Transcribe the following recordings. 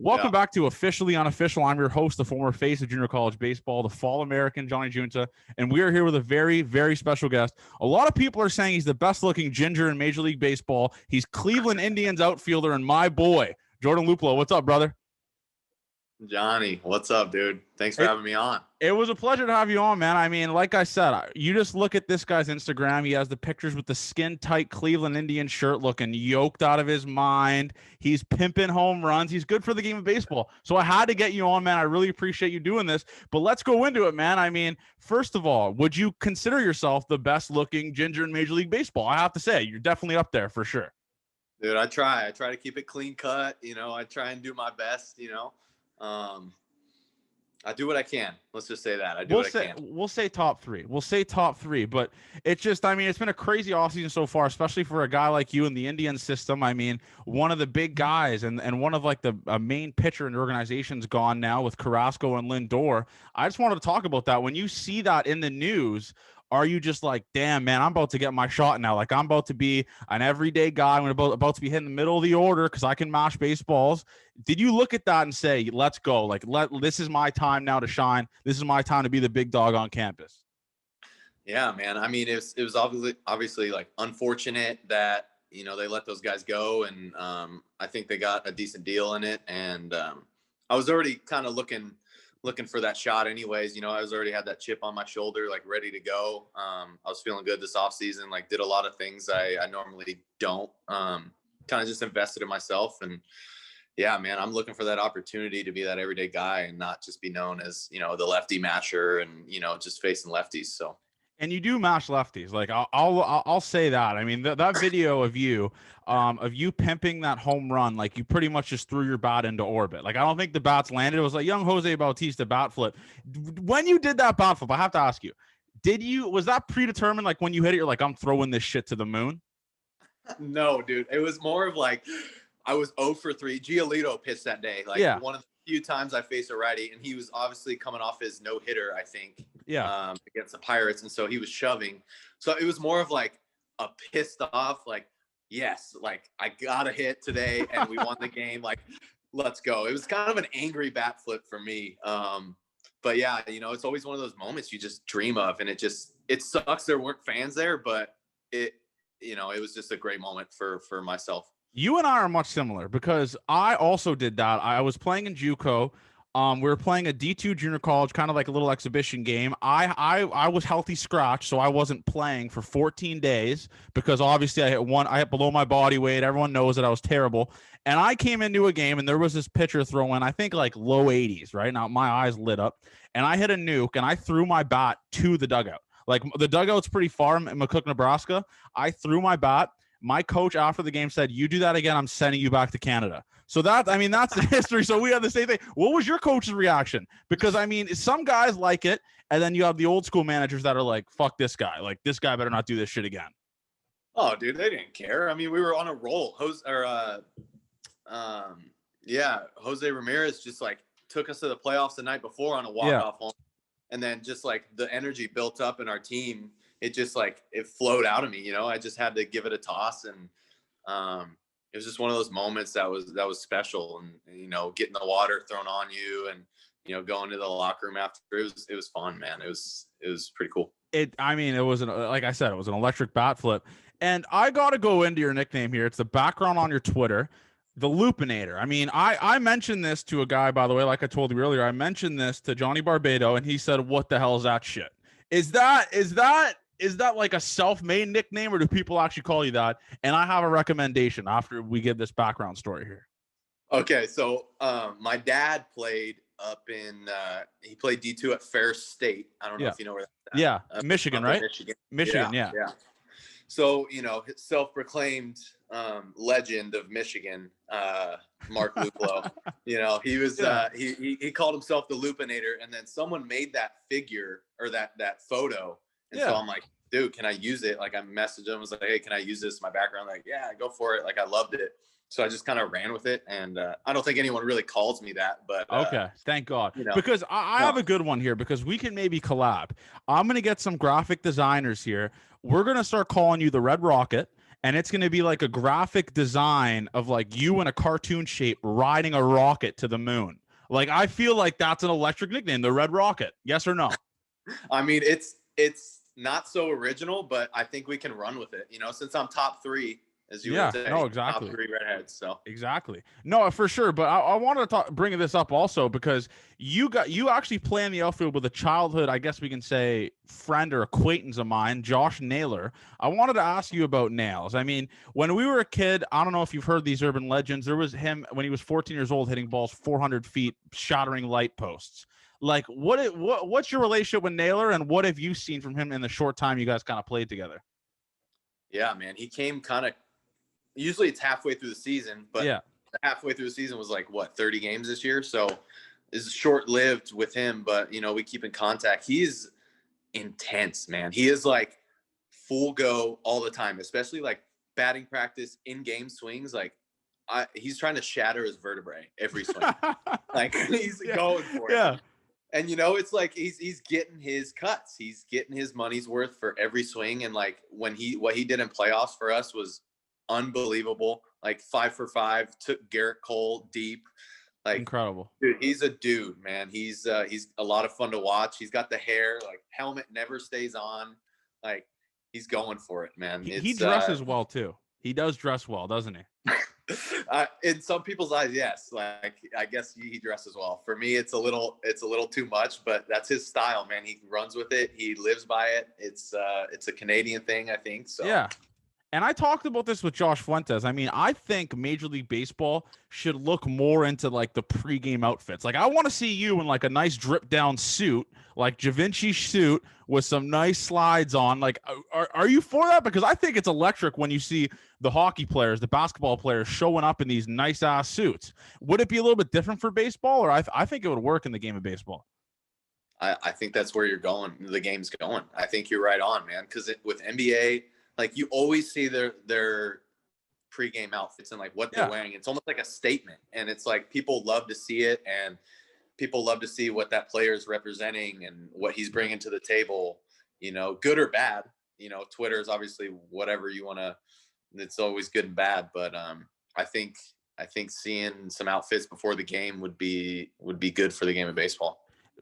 Welcome Yeah. back to Officially Unofficial. I'm your host, the former face of junior college baseball, the Fall American, Johnny Junta, and we are here with a very, very special guest. A lot of people are saying he's the best-looking ginger in Major League Baseball. He's Cleveland Indians outfielder and my boy, Jordan Luplow. What's up, brother? Johnny, what's up, dude? Thanks for having me on. It was a pleasure to have you on, man. I mean, like I said, you just look at this guy's Instagram. He has the pictures with the skin-tight Cleveland Indian shirt looking yoked out of his mind. He's pimping home runs. He's good for the game of baseball. So I had to get you on, man. I really appreciate you doing this. But let's go into it, man. I mean, first of all, would you consider yourself the best-looking ginger in Major League Baseball? I have to say, you're definitely up there for sure. Dude, I try to keep it clean cut. I try and do my best, I do what I can. Let's just say that. I can. We'll say top three. But it's just, I mean, it's been a crazy offseason so far, especially for a guy like you in the Indian system. I mean, one of the big guys and one of like the main pitcher in the organization's gone now with Carrasco and Lindor. I just wanted to talk about that. When you see that in the news, are you just like, damn, man, I'm about to get my shot now? Like, I'm about to be an everyday guy. I'm about to be hitting the middle of the order because I can mash baseballs. Did you look at that and say, let's go? Like, this is my time now to shine. This is my time to be the big dog on campus. Yeah, man. I mean, it was obviously like unfortunate that, they let those guys go. And I think they got a decent deal in it. And I was already kind of looking for that shot anyways. I was already had that chip on my shoulder, like ready to go. I was feeling good this off season, like did a lot of things I normally don't, kind of just invested in myself. And yeah, man, I'm looking for that opportunity to be that everyday guy and not just be known as, the lefty masher and, just facing lefties. So. And you do mash lefties. Like I'll say that. I mean, that video of you pimping that home run, like you pretty much just threw your bat into orbit. Like I don't think the bats landed. It was like young Jose Bautista bat flip. When you did that bat flip, I have to ask you, was that predetermined? Like when you hit it, you're like, I'm throwing this shit to the moon? No, dude. It was more of like I was 0 for 3. Giolito pitched that day. Like one of the few times I faced a righty, and he was obviously coming off his no-hitter, I think. Yeah. Against the Pirates, and so he was shoving. So it was more of like a pissed off, like, yes, like I got a hit today, and we won the game. Like, let's go. It was kind of an angry bat flip for me. But yeah, it's always one of those moments you just dream of, and it sucks there weren't fans there, but it was just a great moment for myself. You and I are much similar because I also did that. I was playing in JUCO. We were playing a D2 junior college, kind of like a little exhibition game. I was healthy scratch, so I wasn't playing for 14 days because obviously I hit below my body weight. Everyone knows that I was terrible. And I came into a game and there was this pitcher throwing, I think like low 80s, right? Now my eyes lit up and I hit a nuke and I threw my bat to the dugout. Like the dugout's pretty far in McCook, Nebraska. I threw my bat. My coach after the game said, you do that again, I'm sending you back to Canada. So that's the history. So we had the same thing. What was your coach's reaction? Because, I mean, some guys like it, and then you have the old school managers that are like, fuck this guy. Like, this guy better not do this shit again. Oh, dude, they didn't care. I mean, we were on a roll. Jose Ramirez just, like, took us to the playoffs the night before on a walk-off home. And then just, like, the energy built up in our team. It just like it flowed out of me, I just had to give it a toss, and it was just one of those moments that was special, and getting the water thrown on you, and going to the locker room after it was fun, man. It was pretty cool. Like I said, it was an electric bat flip, and I got to go into your nickname here. It's the background on your Twitter, the Lupinator. I mean, I mentioned this to a guy, by the way, like I told you earlier. I mentioned this to Johnny Barbado, and he said, "What the hell is that shit?" Is that like a self-made nickname, or do people actually call you that? And I have a recommendation after we give this background story here. Okay, so my dad played he played D2 at Fair State. I don't know if you know where that's at. Yeah, Michigan, right? Michigan, yeah. So, self-proclaimed legend of Michigan, Mark Luplow, he was he called himself the Lupinator, and then someone made that figure or that photo. And so I'm like, dude, can I use it? Like I messaged him, was like, hey, can I use this in my background? Like, yeah, go for it. Like I loved it. So I just kind of ran with it. And I don't think anyone really calls me that, but okay. Thank God. Because I have a good one here because we can maybe collab. I'm going to get some graphic designers here. We're going to start calling you the Red Rocket. and it's going to be like a graphic design of like you in a cartoon shape riding a rocket to the moon. Like, I feel like that's an electric nickname, the Red Rocket. Yes or no? I mean, it's not so original, but I think we can run with it. You know, since I'm top three, as you would Yeah, say, no, top exactly. three redheads. So Exactly. No, for sure. But I wanted to bring this up also because you actually play in the outfield with a childhood, I guess we can say, friend or acquaintance of mine, Josh Naylor. I wanted to ask you about Nails. I mean, when we were a kid, I don't know if you've heard these urban legends. There was him when he was 14 years old hitting balls 400 feet, shattering light posts. Like, what's your relationship with Naylor, and what have you seen from him in the short time you guys kind of played together? yeah, man, he came kind of. Usually it's halfway through the season, but Yeah. halfway through the season was like what 30 games this year, so it's short lived with him. But you know, we keep in contact. He's intense, man. He is like full go all the time, especially like batting practice, in game swings. Like he's trying to shatter his vertebrae every swing. Like he's Yeah. going for it. Yeah. And you know, it's like he's getting his cuts. He's getting his money's worth for every swing. And like what he did in playoffs for us was unbelievable. Like 5 for 5, took Garrett Cole deep. Like Incredible. dude, he's a dude, man. He's a lot of fun to watch. He's got the hair, like helmet never stays on. Like he's going for it, man. He dresses well too. He does dress well, doesn't he? In some people's eyes, yes. Like I guess he dresses well. For me, it's a little too much, but that's his style, man. He runs with it. He lives by it. It's a Canadian thing, I think. So Yeah. And I talked about this with Josh Fuentes. I mean, I think Major League Baseball should look more into like the pregame outfits. Like, I want to see you in like a nice drip down suit, like Javinci suit with some nice slides on. Like, are you for that? Because I think it's electric when you see the hockey players, the basketball players showing up in these nice ass suits. Would it be a little bit different for baseball, or I think it would work in the game of baseball? I think that's where you're going. The game's going. I think you're right on, man. Because with NBA, like you always see their pregame outfits and like what they're wearing. It's almost like a statement, and it's like people love to see it, and people love to see what that player is representing and what he's bringing to the table. You know, good or bad. You know, Twitter is obviously whatever you want to. It's always good and bad, but I think seeing some outfits before the game would be good for the game of baseball.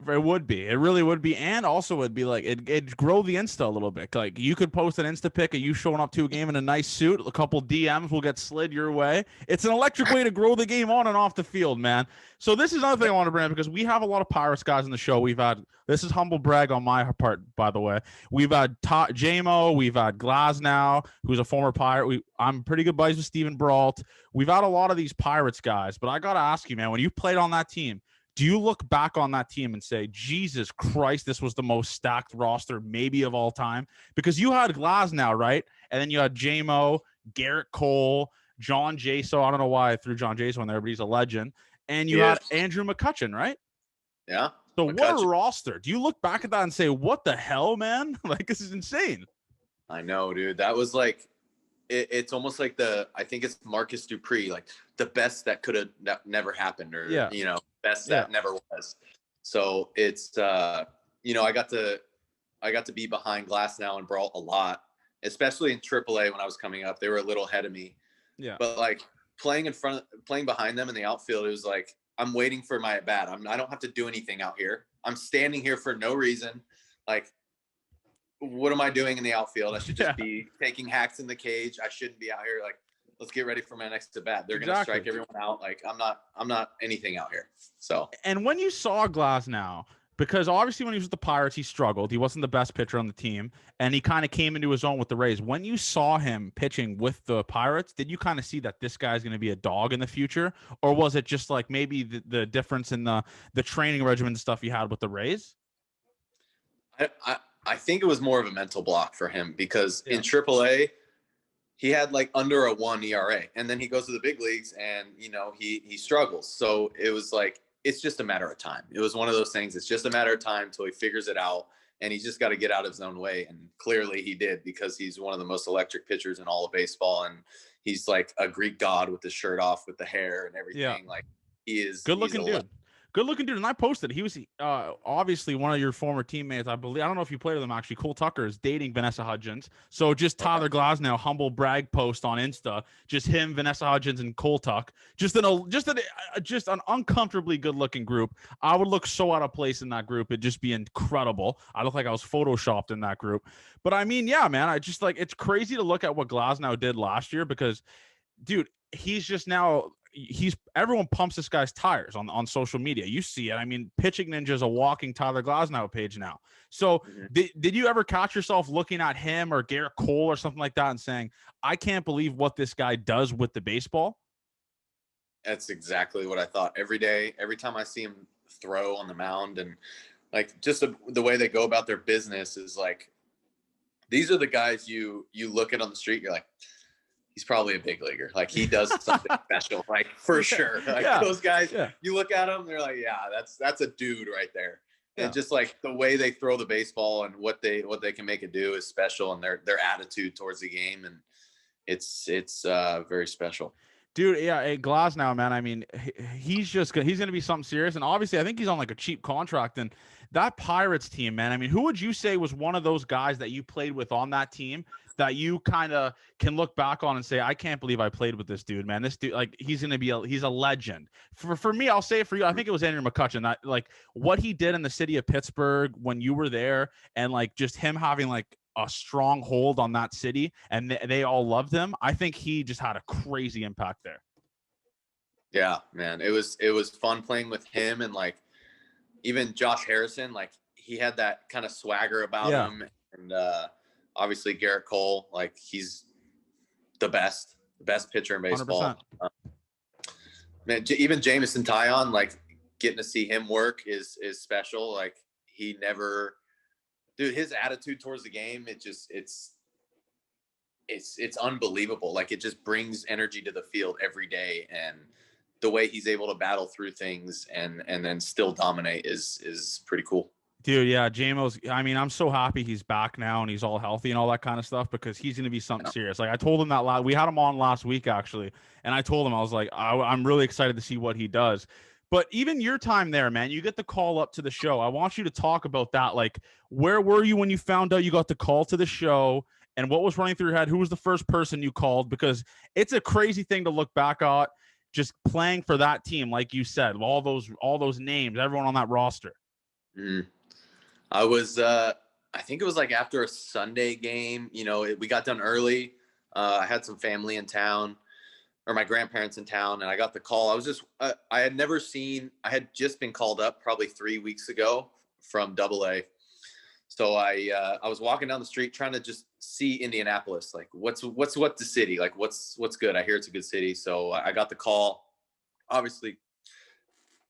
It would be. It really would be. And also would be like it'd grow the Insta a little bit. Like you could post an Insta pic of you showing up to a game in a nice suit. A couple DMs will get slid your way. It's an electric way to grow the game on and off the field, man. So this is another thing I want to bring up because we have a lot of Pirates guys in the show. We've had, this is humble brag on my part, by the way. We've had JMO, we've had Glasnow, who's a former Pirate. I'm pretty good buddies with Steven Brault. We've had a lot of these Pirates guys, but I got to ask you, man, when you played on that team, do you look back on that team and say, Jesus Christ, this was the most stacked roster maybe of all time? Because you had Glasnow, right? And then you had JMO, Garrett Cole, John Jaso. I don't know why I threw John Jaso in there, but he's a legend. And you had Andrew McCutchen, right? Yeah. So McCutchen. What a roster. Do you look back at that and say, what the hell, man? Like, this is insane. I know, dude. That was like, it's almost like I think it's Marcus Dupree, like the best that never happened, or, you know, best that never was. So it's, you know, I got to be behind Glasnow and Brault a lot, especially in AAA when I was coming up. They were a little ahead of me. Yeah. But like playing behind them in the outfield, it was like, I'm waiting for my at bat. I don't have to do anything out here. I'm standing here for no reason. Like, what am I doing in the outfield? I should just be taking hacks in the cage. I shouldn't be out here. Like, let's get ready for my next at bat. They're going to strike everyone out. Like, I'm not anything out here. So, and when you saw Glasnow, because obviously when he was with the Pirates, he struggled. He wasn't the best pitcher on the team, and he kind of came into his own with the Rays. When you saw him pitching with the Pirates, did you kind of see that this guy's going to be a dog in the future? Or was it just like maybe the difference in the training regimen stuff he had with the Rays? I think it was more of a mental block for him because in AAA, he had like under a 1 ERA, and then he goes to the big leagues and, you know, he struggles. So it was like, it's just a matter of time. It was one of those things. It's just a matter of time until he figures it out, and he's just got to get out of his own way. And clearly he did, because he's one of the most electric pitchers in all of baseball. And he's like a Greek god with the shirt off, with the hair and everything. Like, he is good looking dude. Good looking dude. And I posted, he was obviously one of your former teammates. I believe, I don't know if you played with him actually. Cole Tucker is dating Vanessa Hudgens. So just Okay. Tyler Glasnow humble brag post on Insta, just him, Vanessa Hudgens, and Cole Tuck. Just an uncomfortably good looking group. I would look so out of place in that group. It'd just be incredible. I look like I was photoshopped in that group. But I mean, yeah, man, I just like, it's crazy to look at what Glasnow did last year because, dude, he's just now everyone pumps this guy's tires on social media. You see it. I mean, Pitching Ninja is a walking Tyler Glasnow page now. So did you ever catch yourself looking at him or Garrett Cole or something like that and saying, I can't believe what this guy does with the baseball? That's exactly what I thought. Every day, every time I see him throw on the mound, and like just the way they go about their business is like, these are the guys you look at on the street, you're like, he's probably a big leaguer. Like he does something special, like for sure. Like those guys, you look at them, they're like, yeah, that's a dude right there. Yeah. And just like the way they throw the baseball and what they can make it do is special, and their attitude towards the game, and it's very special. Dude, yeah, Glasnow, man. I mean, he's going to be something serious. And obviously, I think he's on like a cheap contract. And that Pirates team, man, I mean, who would you say was one of those guys that you played with on that team that you kind of can look back on and say, I can't believe I played with this dude, man. This dude, like, he's a legend. For me, I'll say it for you. I think it was Andrew McCutcheon. That, like, what he did in the city of Pittsburgh when you were there, and like just him having like a strong hold on that city, and they all loved him. I think he just had a crazy impact there. Yeah, man, it was fun playing with him, and like even Josh Harrison, like he had that kind of swagger about him, and obviously Garrett Cole, like he's the best pitcher in baseball. Man, even Jameson Taillon, like getting to see him work is special. Like he never. Dude, his attitude towards the game, it's unbelievable. Like it just brings energy to the field every day, and the way he's able to battle through things and then still dominate is pretty cool. Dude, yeah, JMO's, I mean, I'm so happy he's back now and he's all healthy and all that kind of stuff, because he's going to be something serious. Like I told him that we had him on last week actually, and I told him, I was like, I'm really excited to see what he does. But even your time there, man, you get the call up to the show. I want you to talk about that. Like, where were you when you found out you got the call to the show, and what was running through your head? Who was the first person you called? Because it's a crazy thing to look back at, just playing for that team, like you said, all those names, everyone on that roster. I was, I think it was like after a Sunday game. You know, we got done early. I had some family in town, or my grandparents in town, and I got the call. I was just, I had just been called up probably 3 weeks ago from AA. So I was walking down the street trying to just see Indianapolis, like what's the city, like what's good. I hear it's a good city. So I got the call, obviously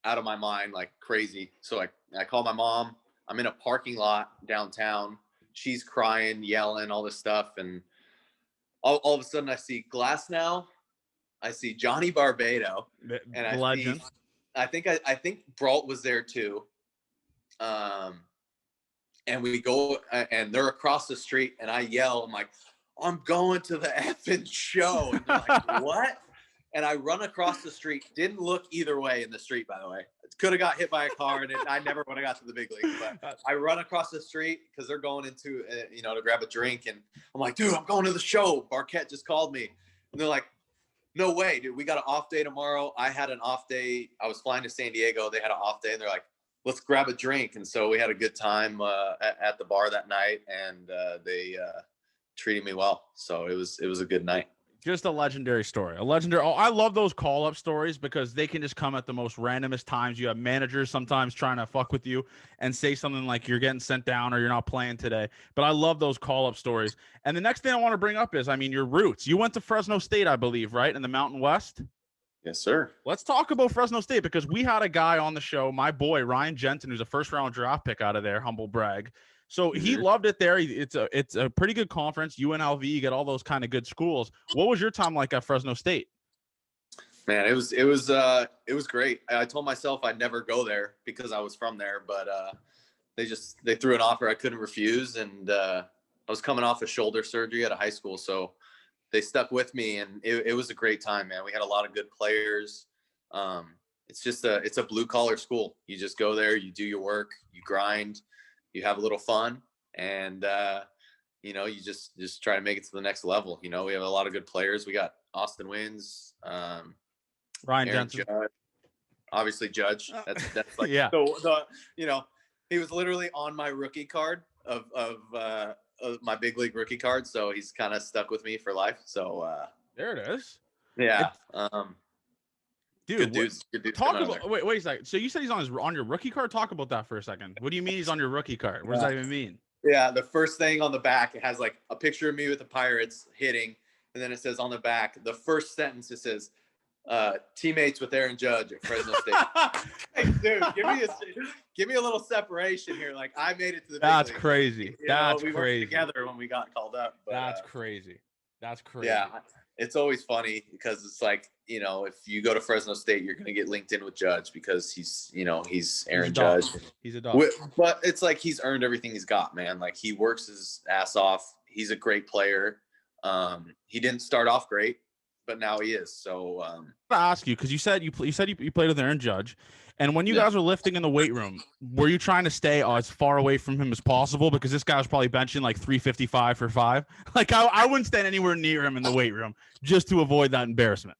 out of my mind, like crazy. So I called my mom. I'm in a parking lot downtown. She's crying, yelling, all this stuff. And all of a sudden I see Glasnow. I see Johnny Barbado, and I think Brault was there too. And we go, and they're across the street, and I yell, I'm like, I'm going to the effing show. And they're like, what? And I run across the street. Didn't look either way in the street, by the way. Could have got hit by a car, and I never would have got to the big league. But I run across the street because they're going into, to grab a drink. And I'm like, dude, I'm going to the show. Barquette just called me. And they're like, no way, dude. We got an off day tomorrow. I had an off day. I was flying to San Diego. They had an off day, and they're like, let's grab a drink. And so we had a good time at the bar that night, and they treated me well. So it was a good night. Just a legendary story. I love those call-up stories because they can just come at the most randomest times. You have managers sometimes trying to fuck with you and say something like you're getting sent down or you're not playing today. But I love those call-up stories. And the next thing I want to bring up is, I mean, your roots. You went to Fresno State, I believe, right? In the Mountain West? Yes, sir. Let's talk about Fresno State, because we had a guy on the show, my boy, Ryan Jensen, who's a first-round draft pick out of there, humble brag. So he loved it there. It's a pretty good conference. UNLV, you get all those kind of good schools. What was your time like at Fresno State? Man, it was great. I told myself I'd never go there because I was from there, but they threw an offer I couldn't refuse, and I was coming off a shoulder surgery at a high school, so they stuck with me, and it was a great time, man. We had a lot of good players. it's a blue collar school. You just go there, you do your work, you grind, you have a little fun, and you know, you just try to make it to the next level. You know, we have a lot of good players. We got Austin Wins, Ryan Aaron Jensen. Judge, obviously Judge. That's like Yeah. the you know, he was literally on my rookie card of my big league rookie card, so he's kind of stuck with me for life. So there it is. yeah, Dude, good dudes. Good dudes. Talk about wait a second. So you said he's on your rookie card. Talk about that for a second. What do you mean he's on your rookie card? What does that even mean? Yeah, the first thing on the back, it has like a picture of me with the Pirates hitting, and then it says on the back, the first sentence, it says, teammates with Aaron Judge at Fresno State. Hey, dude, give me a little separation here. Like, I made it to the big That's league. crazy. That's we crazy. worked together when we got called up. But, that's crazy. That's crazy. Yeah, it's always funny because it's like, you know, if you go to Fresno State, you're going to get linked in with Judge because he's Aaron Judge. He's a dog. But it's like he's earned everything he's got, man. Like, he works his ass off. He's a great player. He didn't start off great, but now he is. So I ask you, because you said you played with Aaron Judge, and when you guys were lifting in the weight room, were you trying to stay as far away from him as possible? Because this guy was probably benching like 355 for 5. Like, I wouldn't stand anywhere near him in the weight room just to avoid that embarrassment.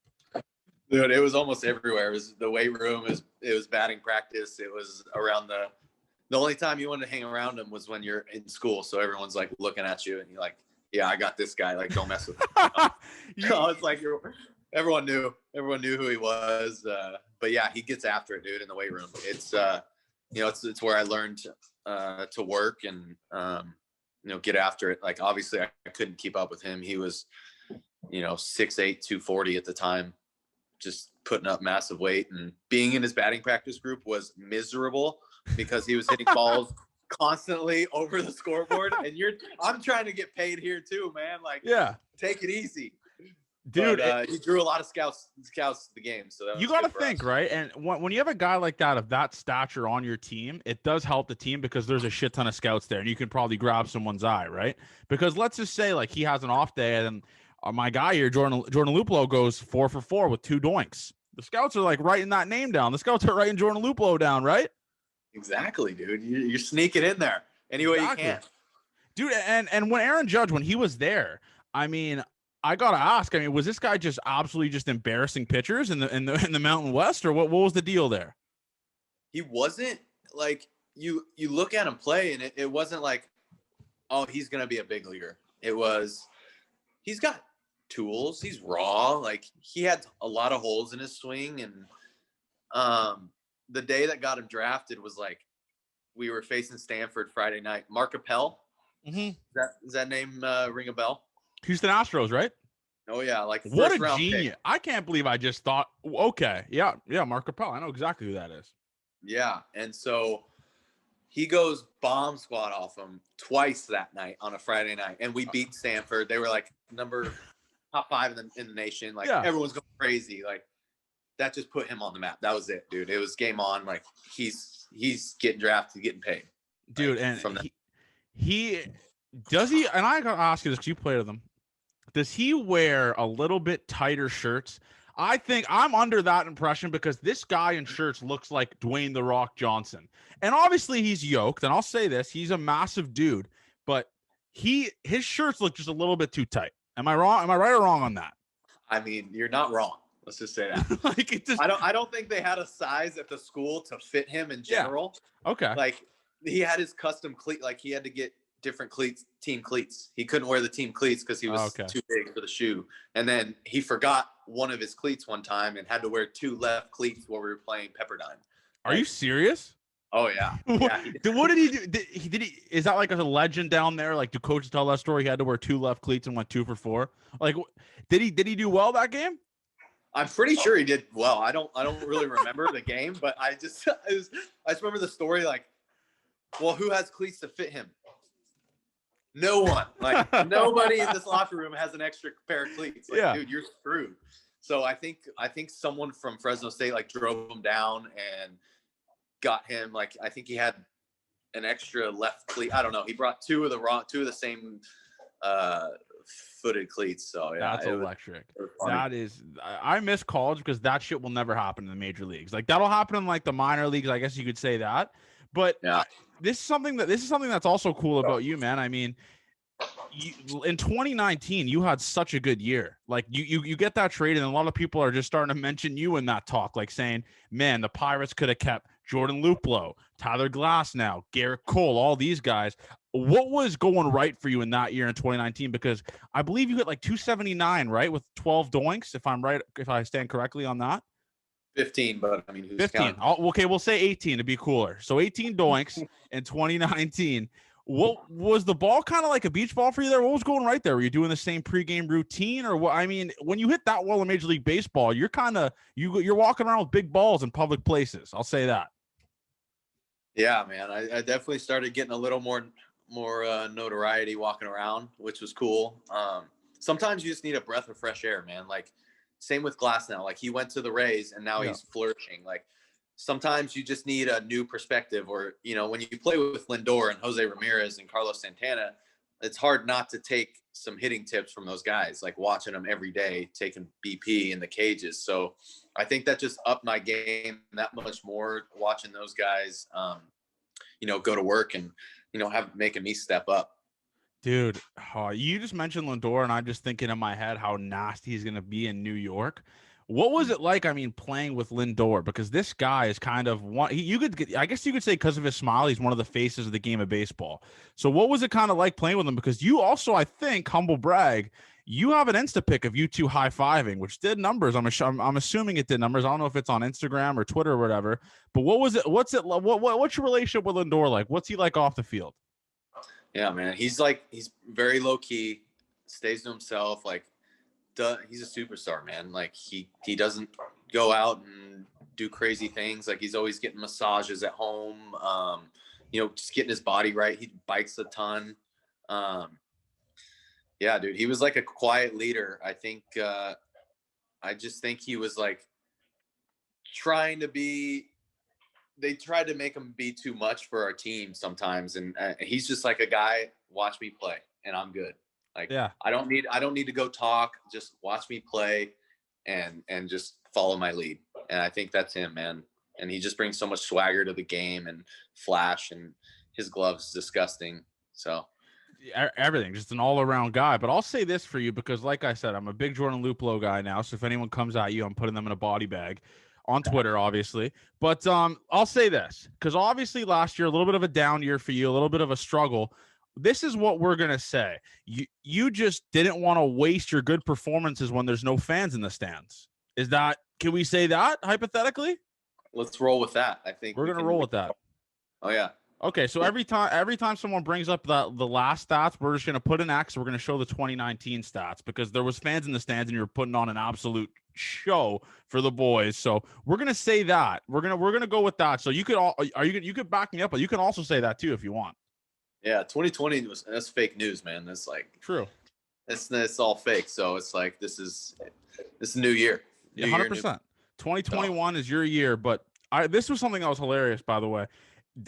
Dude, it was almost everywhere. It was the weight room. It was batting practice. It was around the only time you wanted to hang around him was when you're in school. So everyone's like looking at you, and you're like, yeah, I got this guy. Like, don't mess with him. So it's like everyone knew who he was. But yeah, he gets after it, dude, in the weight room. It's you know, it's where I learned to work and you know, get after it. Like, obviously I couldn't keep up with him. He was, you know, 6'8", 240 at the time, just putting up massive weight, and being in his batting practice group was miserable because he was hitting balls constantly over the scoreboard, and I'm trying to get paid here too, man. Like, yeah, take it easy, dude. But, he drew a lot of scouts to the game, so you got to think, right? And when you have a guy like that of that stature on your team, it does help the team because there's a shit ton of scouts there, and you can probably grab someone's eye, right? Because let's just say like he has an off day, and my guy here, Jordan Luplow, goes 4 for 4 with 2 doinks. The scouts are like writing that name down. The scouts are writing Jordan Luplow down, right? Exactly, dude. You're sneaking in there any way you can, dude. And when Aaron Judge, when he was there, I mean, I gotta ask. I mean, was this guy just absolutely just embarrassing pitchers in the Mountain West, or what was the deal there? He wasn't like you look at him play, and it wasn't like, oh, he's gonna be a big leaguer. It was, he's got tools. He's raw. Like, he had a lot of holes in his swing, and the day that got him drafted was like, we were facing Stanford Friday night. Mark Appel. Mm-hmm. Does that name ring a bell? Houston Astros, right? Oh yeah, like what a genius! Pick. I can't believe I just thought, okay, yeah, Mark Appel. I know exactly who that is. Yeah, and so he goes bomb squad off him twice that night on a Friday night, and we beat Stanford. They were like top 5 in the nation. Like, everyone's going crazy. Like, that just put him on the map. That was it, dude. It was game on. Like, he's getting drafted, getting paid, dude. Like, and from he does he. And I gotta ask you this because you played with him. Does he wear a little bit tighter shirts? I think I'm under that impression because this guy in shirts looks like Dwayne "The Rock" Johnson, and obviously he's yoked. And I'll say this: he's a massive dude, but his shirts look just a little bit too tight. Am I wrong? Am I right or wrong on that? I mean, you're not wrong. Let's just say that. Like, it just, I don't think they had a size at the school to fit him in general. Yeah. Okay. Like, he had his custom cleat. Like, he had to get different cleats, team cleats. He couldn't wear the team cleats because he was too big for the shoe. And then he forgot one of his cleats one time and had to wear 2 left cleats while we were playing Pepperdine. Are you serious? Oh yeah. What did he do? Did he? Is that like a legend down there? Like, do coaches tell that story? He had to wear 2 left cleats and went 2 for 4. Like, did he do well that game? I'm pretty sure he did well. I don't really remember the game, but I just remember the story. Like, well, who has cleats to fit him? No one. Like, nobody in this locker room has an extra pair of cleats. Like, dude, you're screwed. So I think someone from Fresno State like drove him down and got him. Like, I think he had an extra left cleat. I don't know. He brought two of the same footed cleats. So yeah, That's electric. it was funny. That is, I miss college because that shit will never happen in the major leagues. Like that'll happen in like the minor leagues. I guess you could say that. But Yeah. this is something that's also cool about you, man. I mean, in 2019, you had such a good year. Like you get that trade, and a lot of people are just starting to mention you in that talk, like saying, "Man, the Pirates could have kept Jordan Luplow, Tyler Glasnow, Garrett Cole, all these guys." What was going right for you in that year in 2019? Because I believe you hit like 279, right, with 12 doinks, if I'm right, if I stand correctly on that. 15, but I mean, who's 15. counting? Okay, we'll say 18 to be cooler. So 18 doinks in 2019. What was the ball kind of like a beach ball for you there? What was going right there? Were you doing the same pregame routine or what? I mean, when you hit that well in Major League Baseball, you're kind of you're walking around with big balls in public places. I'll say that. Yeah, man. I definitely started getting a little more notoriety walking around, which was cool. Sometimes you just need a breath of fresh air, man. Like same with Glasnow. Like he went to the Rays and now he's flourishing. Like sometimes you just need a new perspective, or when you play with Lindor and Jose Ramirez and Carlos Santana, it's hard not to take some hitting tips from those guys, like watching them every day, taking BP in the cages. So I think that just upped my game that much more, watching those guys, go to work and, making me step up. Dude, you just mentioned Lindor, and I'm just thinking in my head how nasty he's going to be in New York. What was it like? I mean, playing with Lindor, because this guy is kind of one. I guess you could say, because of his smile, he's one of the faces of the game of baseball. So, what was it kind of like playing with him? Because you also, I think, humble brag, you have an Insta pic of you two high fiving, which did numbers. I'm assuming it did numbers. I don't know if it's on Instagram or Twitter or whatever. But what was it? What's your relationship with Lindor like? What's he like off the field? Yeah, man, he's very low key, stays to himself. Like, he's a superstar, man. Like he doesn't go out and do crazy things. Like he's always getting massages at home. Just getting his body right. He bikes a ton. Yeah, dude, he was like a quiet leader. I think, I just think he was like they tried to make him be too much for our team sometimes. And he's just like a guy, watch me play and I'm good. Like, yeah, I don't need to go talk. Just watch me play and just follow my lead. And I think that's him, man. And he just brings so much swagger to the game and flash, and his glove's disgusting. So everything, just an all-around guy. But I'll say this for you, because like I said, I'm a big Jordan Luplow guy now. So if anyone comes at you, I'm putting them in a body bag on Twitter, obviously. But I'll say this, because obviously last year, a little bit of a down year for you, a little bit of a struggle. This is what we're going to say. You just didn't want to waste your good performances when there's no fans in the stands. Can we say that hypothetically? Let's roll with that. I think we're going to roll with that. Oh yeah. Okay. So every time someone brings up the last stats, we're just going to put an X. We're going to show the 2019 stats, because there was fans in the stands and you were putting on an absolute show for the boys. So we're going to say that we're going to go with that. So you could back me up, but you can also say that too, if you want. Yeah, 2020 that's fake news, man. That's like true. It's all fake. So it's like this is new year. 100%. 2021 is your year. But this was something that was hilarious, by the way.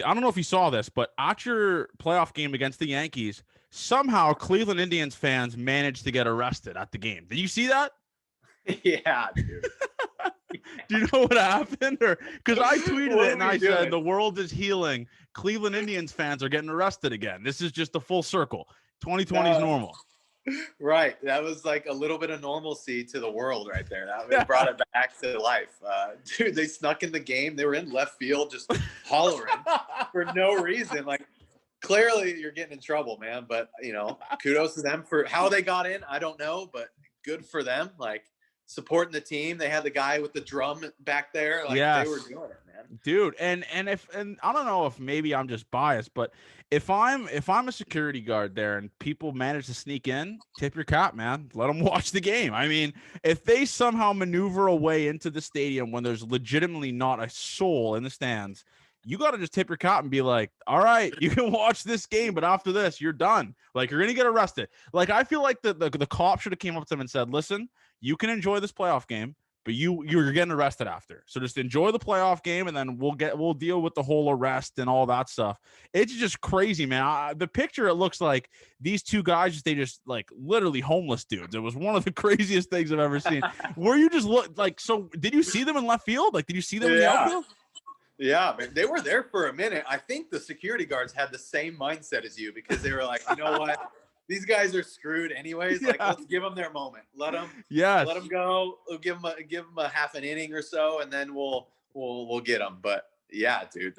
I don't know if you saw this, but at your playoff game against the Yankees, somehow Cleveland Indians fans managed to get arrested at the game. Did you see that? Yeah, dude. Do you know what happened? Because I tweeted it and I said, the world is healing. Cleveland Indians fans are getting arrested again. This is just a full circle. 2020 is normal. Right. That was like a little bit of normalcy to the world right there. That brought it back to life. Dude, they snuck in the game. They were in left field just hollering for no reason. Like, clearly you're getting in trouble, man. But, kudos to them for how they got in. I don't know, but good for them. Like, supporting the team. They had the guy with the drum back there. Like, yes. They were doing it, man. Dude, and I don't know if maybe I'm just biased, but if I'm a security guard there and people manage to sneak in, tip your cap, man. Let them watch the game. I mean, if they somehow maneuver a way into the stadium when there's legitimately not a soul in the stands, you got to just tip your cap and be like, all right, you can watch this game, but after this, you're done. Like, you're going to get arrested. Like, I feel like the cop should have came up to them and said, listen, you can enjoy this playoff game, but you're getting arrested after. So just enjoy the playoff game, and then we'll deal with the whole arrest and all that stuff. It's just crazy, man. The picture, it looks like these two guys, they just like literally homeless dudes. It was one of the craziest things I've ever seen. Where you just look like, so did you see them in left field? Like, did you see them in the outfield? Yeah, man, they were there for a minute. I think the security guards had the same mindset as you, because they were like, you know what? These guys are screwed anyways. Like, let's give them their moment. Let them go. We'll give them a half an inning or so, and then we'll get them. But yeah, dude,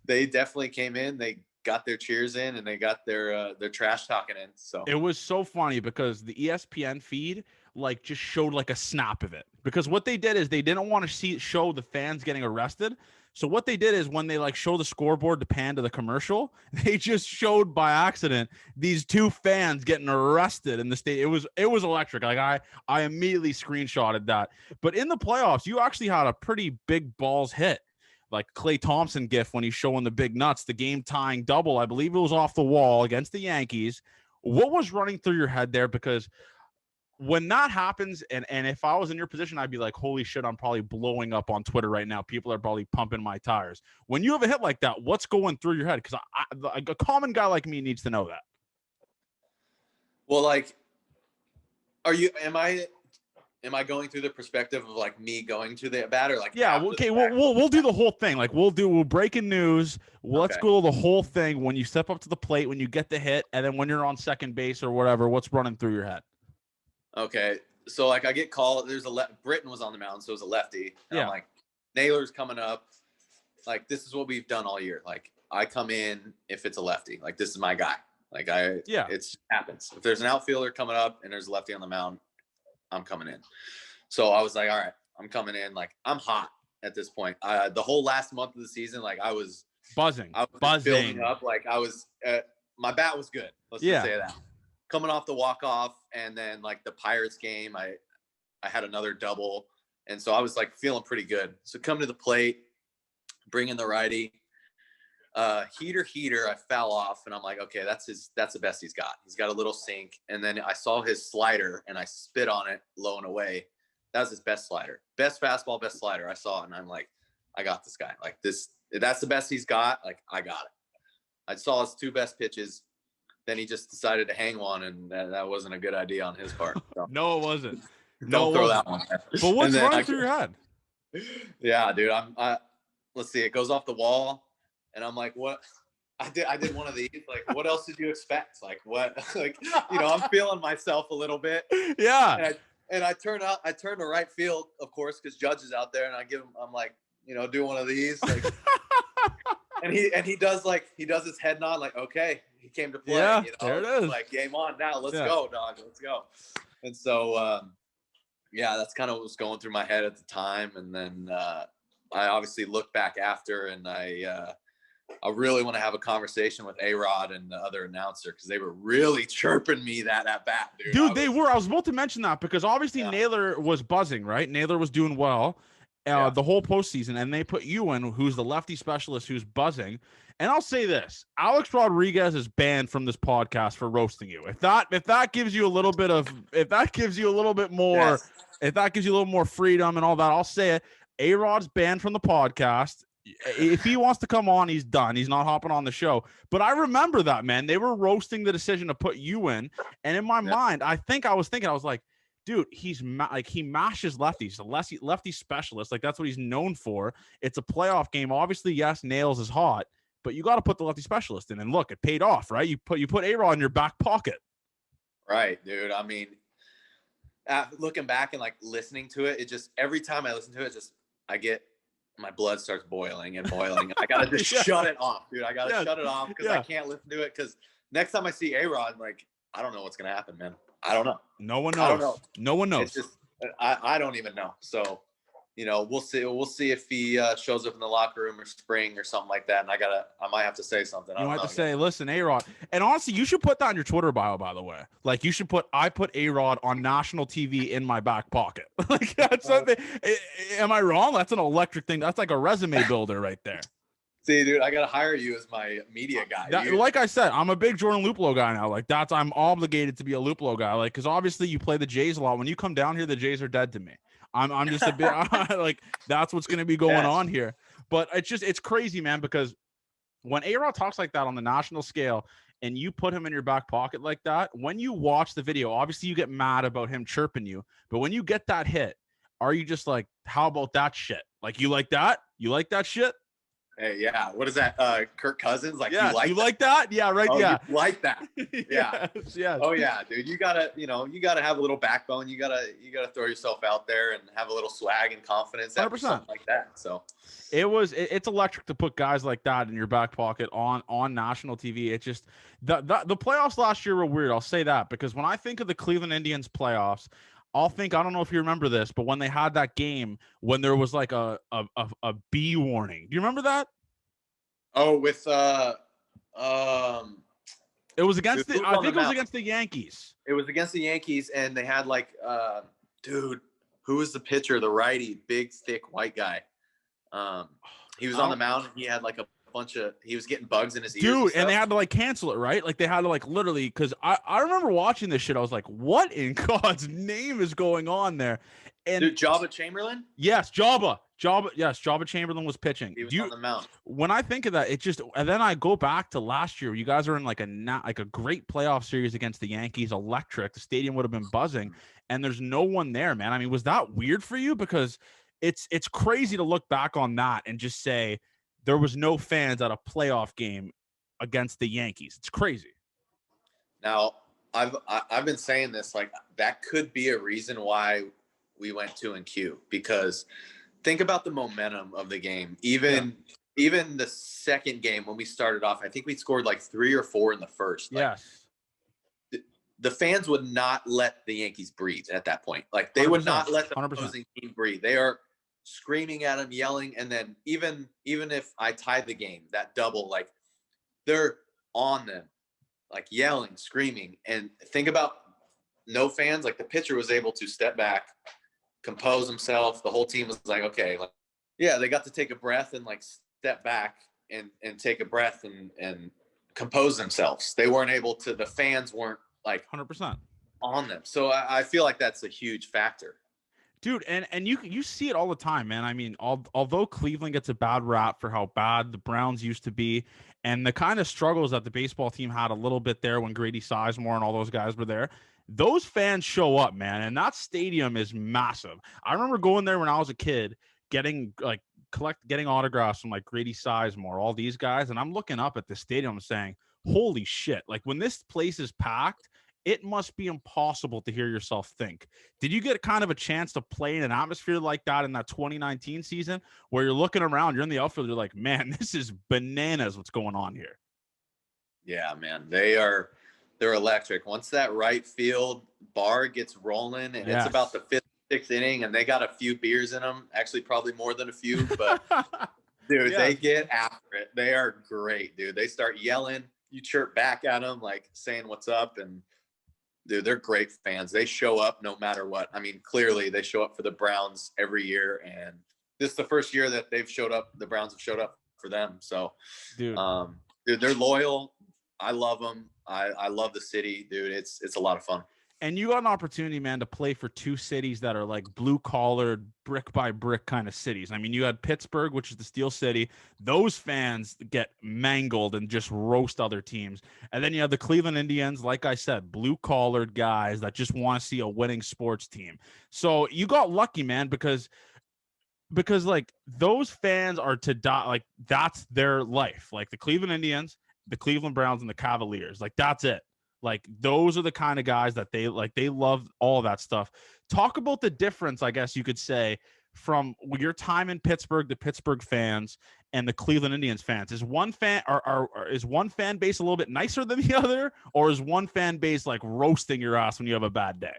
they definitely came in. They got their cheers in, and they got their trash talking in. So it was so funny because the ESPN feed like just showed like a snap of it, because what they did is they didn't want to show the fans getting arrested. So what they did is when they like show the scoreboard to pan to the commercial, they just showed by accident these two fans getting arrested in the state. It was electric. Like I immediately screenshotted that. But in the playoffs, you actually had a pretty big balls hit, like Klay Thompson gif when he's showing the big nuts, the game tying double. I believe it was off the wall against the Yankees. What was running through your head there? Because when that happens, and if I was in your position, I'd be like, holy shit, I'm probably blowing up on Twitter right now. People are probably pumping my tires. When you have a hit like that, what's going through your head? Because a common guy like me needs to know that. Well, like, am I going through the perspective of like me going to the bat, or like, yeah, okay, we'll do the whole thing. Like we'll breaking news. Let's go the whole thing. When you step up to the plate, when you get the hit, and then when you're on second base or whatever, what's running through your head? Okay, so like I get called. There's Britton was on the mound, so it was a lefty. And I'm like, Naylor's coming up. Like, this is what we've done all year. Like, I come in if it's a lefty. Like, this is my guy. Like, it happens. If there's an outfielder coming up and there's a lefty on the mound, I'm coming in. So I was like, all right, I'm coming in. Like, I'm hot at this point. The whole last month of the season, like I was buzzing. Building up. Like I was, my bat was good. Let's just say that. Coming off the walk-off, and then like the Pirates game, I had another double, and so I was like feeling pretty good. So come to the plate, bring in the righty, heater. I fell off, and I'm like, okay, that's the best he's got. He's got a little sink, and then I saw his slider, and I spit on it, low and away. That was his best slider, best fastball, best slider. I saw it, and I'm like, I got this guy. Like this, that's the best he's got. Like I got it. I saw his two best pitches. Then he just decided to hang one, and that wasn't a good idea on his part. So. No, it wasn't. Don't throw that one. But what's running through your head? Yeah, dude. Let's see. It goes off the wall, and I'm like, what? I did one of these. Like, what else did you expect? Like, what? Like, I'm feeling myself a little bit. Yeah. And I turn to right field, of course, because Judge is out there, and I'm like, do one of these. Like, and he does his head nod, like, okay. He came to play. Yeah, there it is. Like, game on now. Let's go, dog. Let's go. And so, that's kind of what was going through my head at the time. And then I obviously looked back after, and I really want to have a conversation with A-Rod and the other announcer, because they were really chirping me that at bat, dude. Dude, they were. I was about to mention that, because obviously Naylor was buzzing, right? Naylor was doing well the whole postseason, and they put you in, who's the lefty specialist, who's buzzing. And I'll say this: Alex Rodriguez is banned from this podcast for roasting you. If that gives you a little bit more, if that gives you a little more freedom and all that, I'll say it. A-Rod's banned from the podcast. If he wants to come on, he's done. He's not hopping on the show. But I remember that, man. They were roasting the decision to put you in, and in my mind, I was like, dude, he mashes lefties, a lefty specialist. Like, that's what he's known for. It's a playoff game. Obviously, yes, Nails is hot, but you got to put the lefty specialist in. And look, it paid off, right? You put A-Rod in your back pocket. Right, dude. I mean, looking back and like listening to it, every time I listen to it, my blood starts boiling and boiling. I got to just shut it off, dude. I got to shut it off, because I can't listen to it, because next time I see A-Rod, like, I don't know what's going to happen, man. I don't know. No one knows. I don't know. No one knows. It's just, I don't even know. So, we'll see. We'll see if he shows up in the locker room or spring or something like that. And I might have to say something. You might have to say, listen, A-Rod. And honestly, you should put that on your Twitter bio, by the way. Like, you should I put A-Rod on national TV in my back pocket. Like, that's something. Am I wrong? That's an electric thing. That's like a resume builder right there. See, dude, I got to hire you as my media guy. Like I said, I'm a big Jordan Luplow guy now. Like, I'm obligated to be a Luplow guy. Like, because obviously you play the Jays a lot. When you come down here, the Jays are dead to me. I'm just a bit like that's what's going to be going on here. But it's crazy, man, because when A-Rod talks like that on the national scale and you put him in your back pocket like that, when you watch the video, obviously you get mad about him chirping you. But when you get that hit, are you just like, how about that shit? Like, you like that? You like that shit? Hey, yeah. What is that? Kirk Cousins? Like, yes, you like that? Yeah, right. Oh, yeah. you like that. Yeah. Yes. Oh yeah, dude. You gotta have a little backbone. You gotta throw yourself out there and have a little swag and confidence after 100%. something like that. So it's electric to put guys like that in your back pocket on national TV. It just the playoffs last year were weird. I'll say that, because when I think of the Cleveland Indians playoffs, I don't know if you remember this, but when they had that game when there was like a B warning. Do you remember that? Oh, with it was against I think it was mound? Against the Yankees. It was against the Yankees, and they had like dude, who was the pitcher? The righty, big, thick, white guy. He was on the mound. He had like a bunch of. He was getting bugs in his ears. Dude, and they had to like cancel it, right? Like they had to like literally, because I remember watching this shit. I was like, what in God's name is going on there? And dude, Jabba Chamberlain. Yes, Jabba. Yes, Jabba Chamberlain was pitching. He was on the mound. When I think of that, it just, and then I go back to last year. You guys are in like a great playoff series against the Yankees, electric. The stadium would have been buzzing, and there's no one there, man. I mean, was that weird for you? Because it's crazy to look back on that and just say there was no fans at a playoff game against the Yankees. It's crazy. Now, I've been saying this, like, that could be a reason why we went 2-Q, because think about the momentum of the game. Even the second game when we started off, I think we scored like 3 or 4 in the first. Like, yes. The fans would not let the Yankees breathe at that point. Like, they would not let the 100%. opposing team breathe. They are screaming at them, yelling, and then even if I tied the game, that double, like, they're on them, like yelling, screaming. And think about no fans. Like, the pitcher was able to step back, compose himself. The whole team was like, okay, like, yeah, they got to take a breath and like step back and take a breath and compose themselves. They weren't able to. The fans weren't like 100% on them. So I feel like that's a huge factor. Dude, and you see it all the time, man. I mean, although Cleveland gets a bad rap for how bad the Browns used to be and the kind of struggles that the baseball team had a little bit there when Grady Sizemore and all those guys were there, those fans show up, man, and that stadium is massive. I remember going there when I was a kid, getting autographs from like Grady Sizemore, all these guys, and I'm looking up at the stadium saying, holy shit, like when this place is packed, it must be impossible to hear yourself think. Did you get kind of a chance to play in an atmosphere like that in that 2019 season where you're looking around, you're in the outfield, you're like, man, this is bananas what's going on here? Yeah, man. They're electric. Once that right field bar gets rolling and it's about the 5th, 6th inning and they got a few beers in them, actually probably more than a few, but dude, they get after it. They are great, dude. They start yelling. You chirp back at them, like saying what's up, and dude, they're great fans. They show up no matter what. I mean, clearly they show up for the Browns every year, and this is the first year that they've showed up. The Browns have showed up for them. So, dude, they're loyal. I love them. I love the city, dude. It's a lot of fun. And you got an opportunity, man, to play for 2 cities that are like blue-collared, brick-by-brick kind of cities. I mean, you had Pittsburgh, which is the Steel City. Those fans get mangled and just roast other teams. And then you have the Cleveland Indians, like I said, blue-collared guys that just want to see a winning sports team. So you got lucky, man, because like those fans are to die. Like that's their life. Like the Cleveland Indians, the Cleveland Browns, and the Cavaliers. Like that's it. Like those are the kind of guys that they love all of that stuff. Talk about the difference, I guess you could say, from your time in Pittsburgh, the Pittsburgh fans and the Cleveland Indians fans. Is one fan is one fan base a little bit nicer than the other, or is one fan base like roasting your ass when you have a bad day?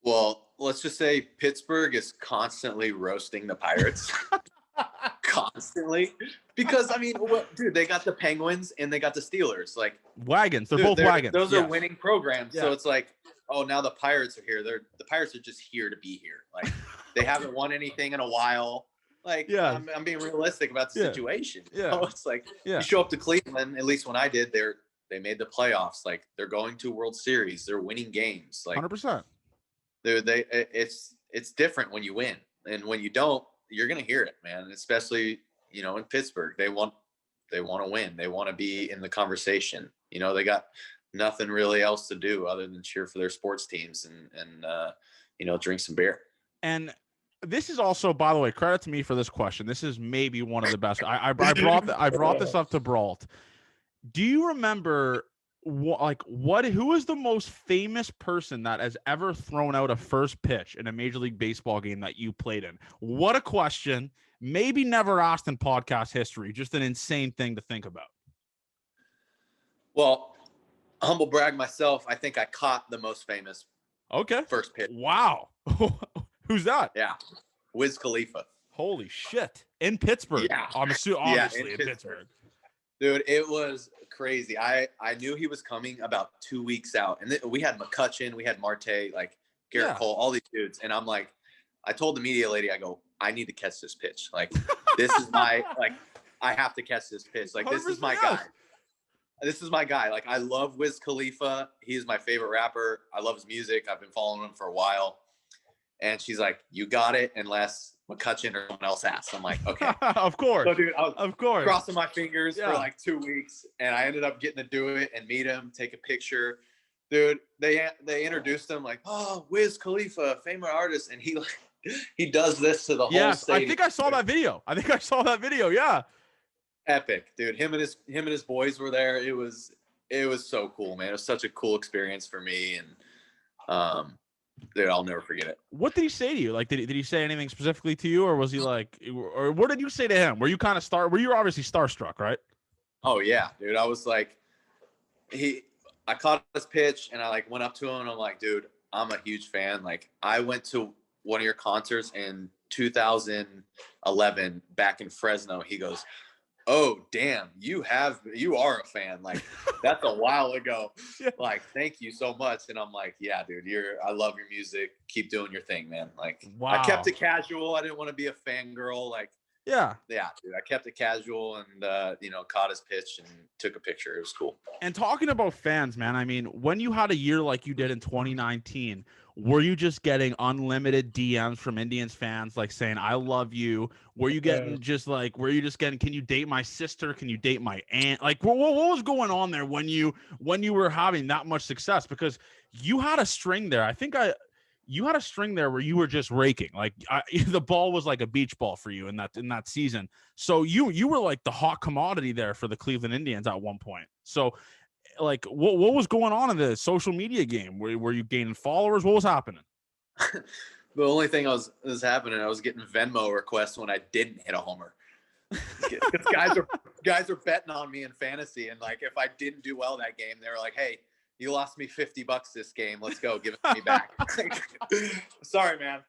Well, let's just say Pittsburgh is constantly roasting the Pirates. Constantly, because I mean, dude, they got the Penguins and they got the Steelers, like wagons. They're both wagons. Those are winning programs. So it's like, oh, now the Pirates are here. The Pirates are just here to be here. Like they haven't won anything in a while. Like I'm being realistic about the situation. So it's like you show up to Cleveland. At least when I did, they made the playoffs. Like they're going to World Series. They're winning games. Like 100%. It's it's different when you win, and when you don't, you're gonna hear it, man. Especially in Pittsburgh, they want to win. They want to be in the conversation. They got nothing really else to do other than cheer for their sports teams and drink some beer. And this is also, by the way, credit to me for this question. This is maybe one of the best. I brought this up to Brault. Do you remember who is the most famous person that has ever thrown out a first pitch in a Major League Baseball game that you played in? What a question. Maybe never asked in podcast history. Just an insane thing to think about. Well, humble brag myself, I think I caught the most famous first pitch. Wow. Who's that? Yeah. Wiz Khalifa. Holy shit. In Pittsburgh. Yeah. I'm assuming, obviously, in Pittsburgh. Dude, it was crazy. I knew he was coming about 2 weeks out. And we had McCutcheon, we had Marte, like Garrett Cole, all these dudes. And I'm like, I told the media lady, I go, I need to catch this pitch. Like, this is my, I have to catch this pitch. Like, this is my guy. This is my guy. Like, I love Wiz Khalifa. He's my favorite rapper. I love his music. I've been following him for a while. And she's like, you got it unless McCutcheon or someone else asks. I'm like, okay. Of course. So, dude, I was of course crossing my fingers for like 2 weeks. And I ended up getting to do it and meet him, take a picture. Dude, they introduced him like, oh, Wiz Khalifa, famous artist. And he does this to the whole stadium. I think I saw that video. Yeah. Epic, dude. Him and his boys were there. It was so cool, man. It was such a cool experience for me, and dude, I'll never forget it. What did he say to you? Like, did he say anything specifically to you, or was he like, or what did you say to him? Were you obviously starstruck, right? Oh yeah, dude. I was like, I caught his pitch and I like went up to him and I'm like, dude, I'm a huge fan. Like, I went to one of your concerts in 2011 back in Fresno. He goes, oh damn, you are a fan. Like, that's a while ago. Yeah. Like, thank you so much. And I'm like, yeah, dude, I love your music. Keep doing your thing, man. Like, wow. I kept it casual. I didn't want to be a fangirl. Like, yeah, dude, I kept it casual and caught his pitch and took a picture. It was cool. And talking about fans, man, I mean, when you had a year like you did in 2019, were you just getting unlimited DMs from Indians fans, like saying, I love you? Were you getting can you date my sister? Can you date my aunt? Like, what was going on there when you were having that much success? Because you had a string there. You had a string there where you were just raking. Like, the ball was like a beach ball for you in that season. So you were like the hot commodity there for the Cleveland Indians at one point. So, like, what was going on in the social media game? Were you gaining followers? What was happening? The only thing was happening, I was getting Venmo requests when I didn't hit a homer. Because guys are betting on me in fantasy, and like, if I didn't do well that game, they were like, hey, you lost me $50 this game. Let's go. Give it to me back. Sorry, man.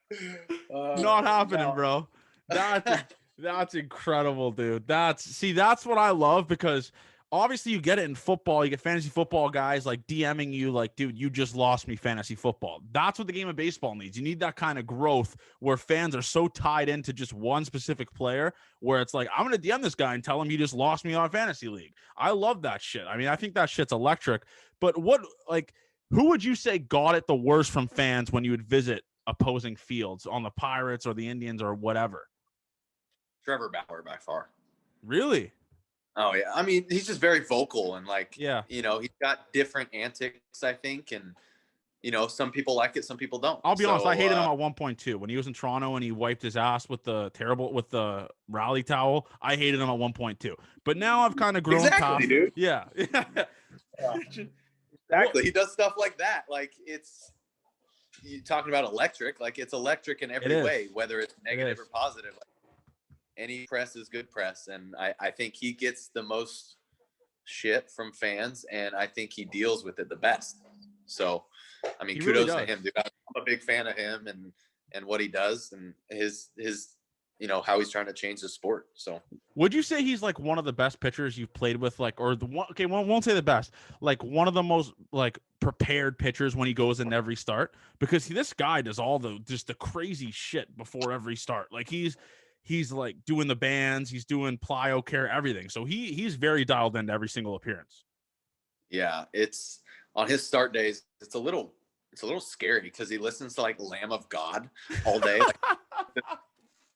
Not happening, bro. That's incredible, dude. That's what I love, because obviously you get it in football. You get fantasy football guys like DMing you like, dude, you just lost me fantasy football. That's what the game of baseball needs. You need that kind of growth where fans are so tied into just one specific player, where it's like, I'm going to DM this guy and tell him you just lost me on fantasy league. I love that shit. I mean, I think that shit's electric. But who would you say got it the worst from fans when you would visit opposing fields on the Pirates or the Indians or whatever? Trevor Bauer by far. Really? Oh yeah. I mean, he's just very vocal and like, yeah, he's got different antics, I think. And, some people like it, some people don't. I'll be honest. I hated him at 1.2 when he was in Toronto and he wiped his ass with the rally towel. I hated him at 1.2, but now I've kind of grown past. Dude. Yeah. Exactly. He does stuff like that. Like, you talking about electric, like it's electric in every way, whether it's negative or positive. Like, any press is good press. And I think he gets the most shit from fans, and I think he deals with it the best. So, I mean, kudos to him, dude. I'm a big fan of him and what he does and his how he's trying to change the sport. So, would you say he's like one of the best pitchers you've played with, like, or the one? Okay, won't say the best, like one of the most like prepared pitchers when he goes in every start? Because this guy does all the crazy shit before every start. Like, he's like doing the bands, he's doing plyo care, everything. So he's very dialed into every single appearance. Yeah, it's on his start days. It's a little it's a little scary because he listens to like Lamb of God all day, like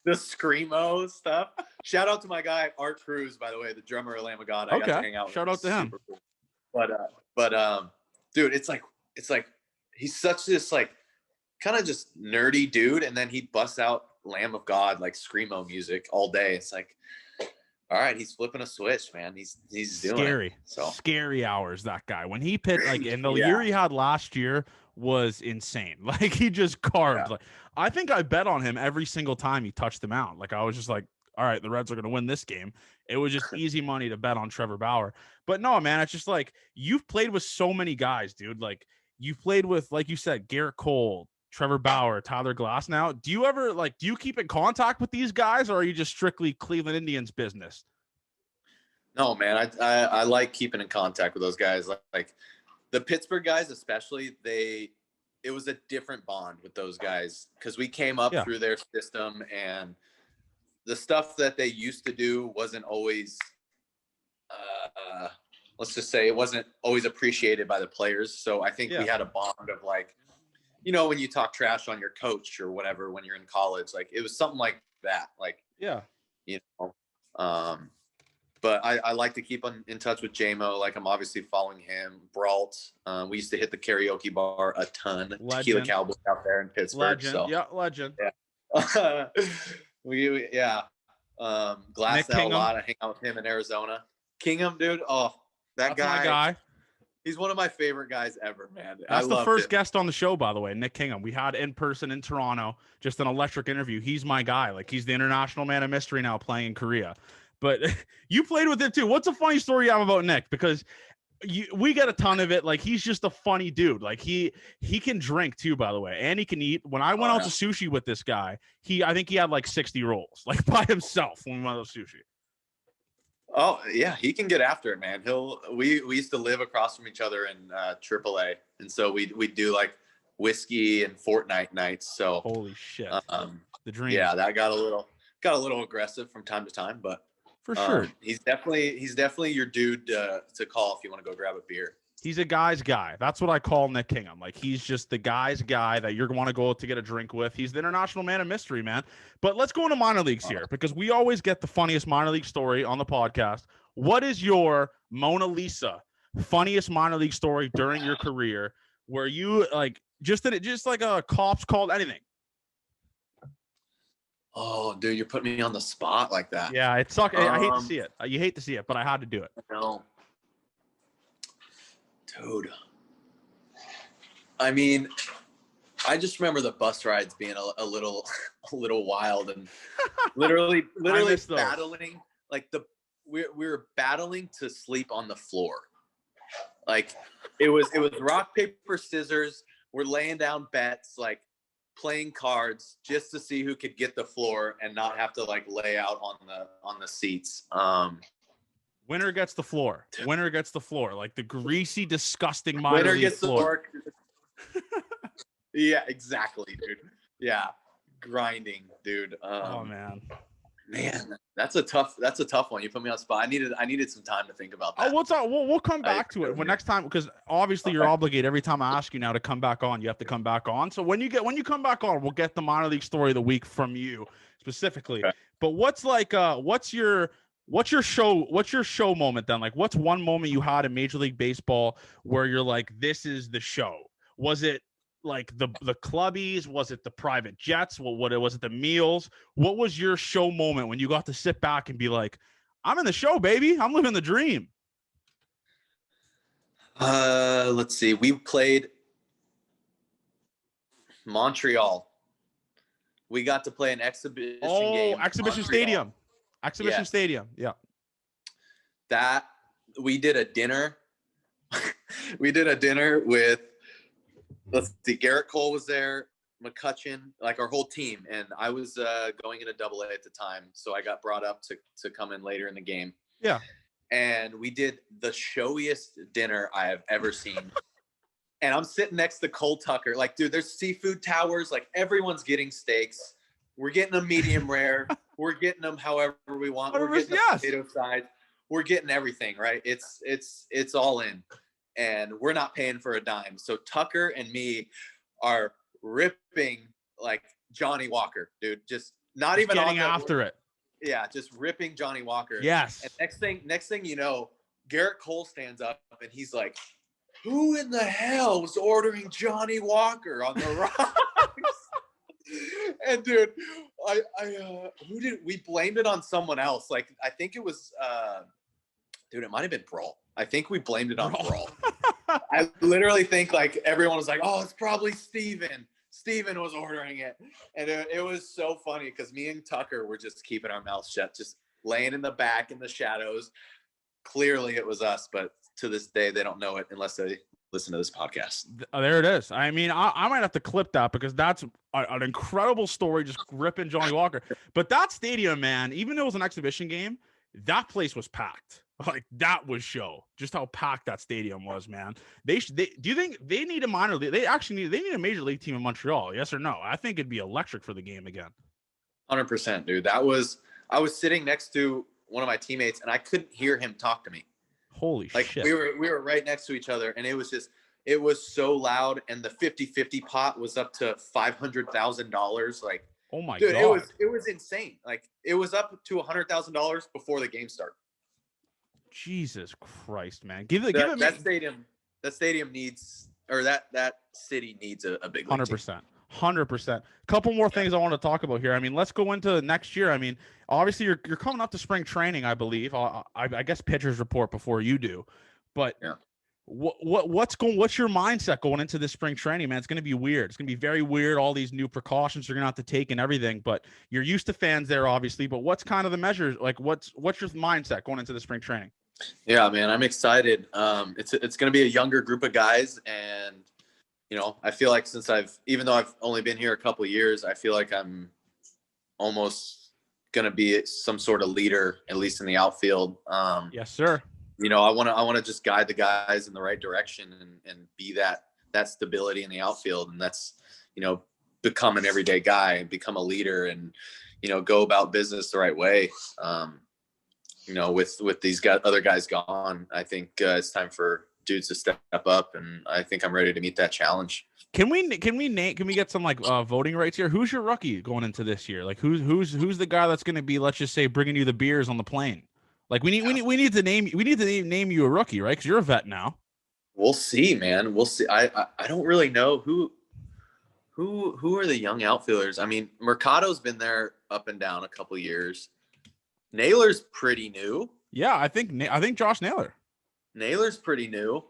the screamo stuff. Shout out to my guy Art Cruz, by the way, the drummer of Lamb of God. I got to hang out with Shout him. out to him. Super cool. But dude, it's like he's such this like kind of just nerdy dude, and then he busts out Lamb of God like screamo music all day. It's like, all right, he's flipping a switch, man. He's doing scary. it. So scary hours, that guy. When he pitched, like, in the year he had last year was insane. Like, he just carved. Yeah. Like, I think I bet on him every single time he touched the mound. Like, I was just like, all right, the Reds are going to win this game. It was just easy money to bet on Trevor Bauer. But no, man, it's just like, you've played with so many guys, dude. Like, you've played with, like you said, Garrett Cole, Trevor Bauer, Tyler Glass. Now, do you keep in contact with these guys, or are you just strictly Cleveland Indians business? No, man, I like keeping in contact with those guys. Like the Pittsburgh guys, especially, it was a different bond with those guys because we came up through their system, and the stuff that they used to do wasn't always, let's just say, it wasn't always appreciated by the players. So I think we had a bond of like, you know, when you talk trash on your coach or whatever when you're in college, like it was something like that. Like, you know, but I like to keep in touch with JMO. Like, I'm obviously following him. Brault. We used to hit the karaoke bar a ton. Legend. Tequila Cowboy out there in Pittsburgh. Legend. So. Yeah, legend. Yeah. Glass Nick out a lot. I hang out with him in Arizona. Kingham, dude. Oh, that's my guy. He's one of my favorite guys ever, man. That's the first guest on the show, by the way, Nick Kingham. We had in person in Toronto, just an electric interview. He's my guy. Like, he's the international man of mystery now, playing in Korea. But you played with him too. What's a funny story you have about Nick? Because we get a ton of it. Like, he's just a funny dude. Like, he can drink too, by the way, and he can eat. When I went out to sushi with this guy, I think he had like 60 rolls, like, by himself when we went out to sushi. Oh yeah, he can get after it, man. We used to live across from each other in AAA, and so we do like whiskey and Fortnite nights. So holy shit, the dream. Yeah, that got a little aggressive from time to time, but for sure, he's definitely your dude to call if you want to go grab a beer. He's a guy's guy. That's what I call Nick Kingham. Like, he's just the guy's guy that you're going to want to go to get a drink with. He's the international man of mystery, man. But let's go into minor leagues here, because we always get the funniest minor league story on the podcast. What is your Mona Lisa funniest minor league story during your career where you like just like a cops called anything? Oh, dude, you're putting me on the spot like that. Yeah, it sucks. I hate to see it. You hate to see it, but I had to do it. No. Dude, I mean, I just remember the bus rides being a little wild, and literally battling. Like, we were battling to sleep on the floor. Like, it was rock, paper, scissors. We're laying down bets, like playing cards, just to see who could get the floor and not have to like lay out on the seats. Winner gets the floor. Winner gets the floor. Like the greasy, disgusting minor league floor. Yeah, exactly, dude. Yeah, grinding, dude. Oh man, that's a tough one. You put me on the spot. I needed some time to think about that. We'll come back to it when next time, because obviously you're obligated every time I ask you now to come back on. You have to come back on. So when you come back on, we'll get the minor league story of the week from you specifically. Okay. But what's your show moment then? Like, what's one moment you had in Major League Baseball where you're like, this is the show? Was it like the clubbies? Was it the private jets? What was it, the meals? What was your show moment when you got to sit back and be like, I'm in the show, baby. I'm living the dream. Let's see. We played Montreal. We got to play an exhibition game. Exhibition stadium. Exhibition stadium. Yeah. That we did a dinner. We did a dinner with, let's see, Garrett Cole was there, McCutcheon, like our whole team. And I was going into AA at the time. So I got brought up to come in later in the game. Yeah. And we did the showiest dinner I have ever seen. And I'm sitting next to Cole Tucker. Like, dude, there's seafood towers. Like, everyone's getting steaks. We're getting them medium rare. We're getting them however we want. We're getting the potato sides. We're getting everything, right? It's all in. and we're not paying for a dime. So Tucker and me are ripping like Johnny Walker, dude. Just not Just even getting on after it. Yeah, just ripping Johnny Walker. Yes. And next thing you know, Garrett Cole stands up and he's like, "Who in the hell was ordering Johnny Walker on the rocks?" And dude, we blamed it on someone else. Like I think it was dude, it might have been Brawl. I think we blamed it on Brawl. I literally think like everyone was like, "Oh, it's probably Steven. Steven was ordering it." And it was so funny because me and Tucker were just keeping our mouths shut, just laying in the back in the shadows. Clearly it was us, but to this day they don't know it unless they listen to this podcast. There it is. I mean, I might have to clip that because that's an incredible story, just ripping Johnny Walker. But that stadium, man, even though it was an exhibition game, that place was packed. Like that was show just how packed that stadium was, man. Do you think they need a minor league? They need a major league team in Montreal. Yes or no? I think it'd be electric for the game again. 100%, dude. I was sitting next to one of my teammates and I couldn't hear him talk to me. Holy shit. We were right next to each other and it was so loud, and the 50-50 pot was up to $500,000. Like, oh my dude, God. it was insane. Like it was up to $100,000 before the game started. Jesus Christ, man. That stadium needs, or that city needs a big league 100%. 100%. Couple more things I want to talk about here. I mean, let's go into next year. I mean, obviously you're coming up to spring training, I believe. I guess pitchers report before you do. But yeah. What's your mindset going into this spring training, man? It's going to be weird. It's going to be very weird. All these new precautions you're going to have to take and everything, but you're used to fans there, obviously. But what's kind of the measures? Like, what's your mindset going into the spring training? Yeah, man, I'm excited. It's going to be a younger group of guys, and you know, I feel like even though I've only been here a couple of years, I feel like I'm almost going to be some sort of leader, at least in the outfield. Yes, sir. You know, I want to just guide the guys in the right direction and be that stability in the outfield. And that's, you know, become an everyday guy and become a leader and, you know, go about business the right way. You know, with these other guys gone, I think it's time for dudes to step up, and I think I'm ready to meet that challenge. Can we get some like voting rights here? Who's your rookie going into this year? Like who's the guy that's going to be, let's just say, bringing you the beers on the plane? Like we need to name you a rookie, right? Because you're a vet now. We'll see, man. We'll see. I don't really know who are the young outfielders. I mean, Mercado's been there up and down a couple years. Naylor's pretty new. Yeah, I think Josh Naylor. Naylor's pretty new.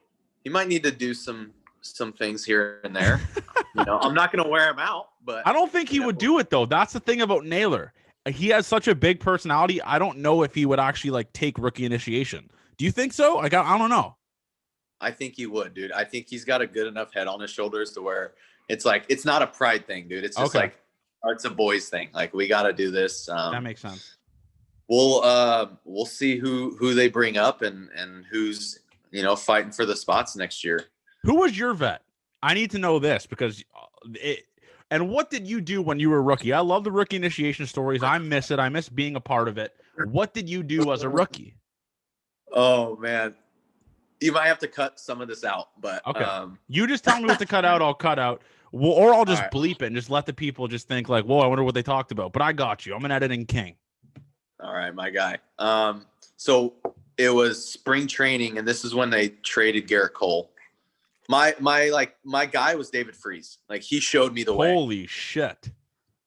He might need to do some things here and there. You know, I'm not going to wear him out, but I don't think he would do it though. That's the thing about Naylor. He has such a big personality. I don't know if he would actually like take rookie initiation. Do you think so? Like, I don't know. I think he would, dude. I think he's got a good enough head on his shoulders to where it's like, it's not a pride thing, dude. It's just like, it's a boys thing. Like, we got to do this. That makes sense. We'll see who they bring up and who's, you know, fighting for the spots next year. Who was your vet? I need to know this because and what did you do when you were a rookie? I love the rookie initiation stories. I miss it. I miss being a part of it. What did you do as a rookie? Oh man, you might have to cut some of this out, but okay. You just tell me what to cut out. I'll cut out. Or I'll just bleep it and just let the people just think like, whoa, I wonder what they talked about. But I got you. I'm an editing king. All right, my guy. So it was spring training, and this is when they traded Garrett Cole. My guy was David Freese. Like, he showed me the way. Holy shit.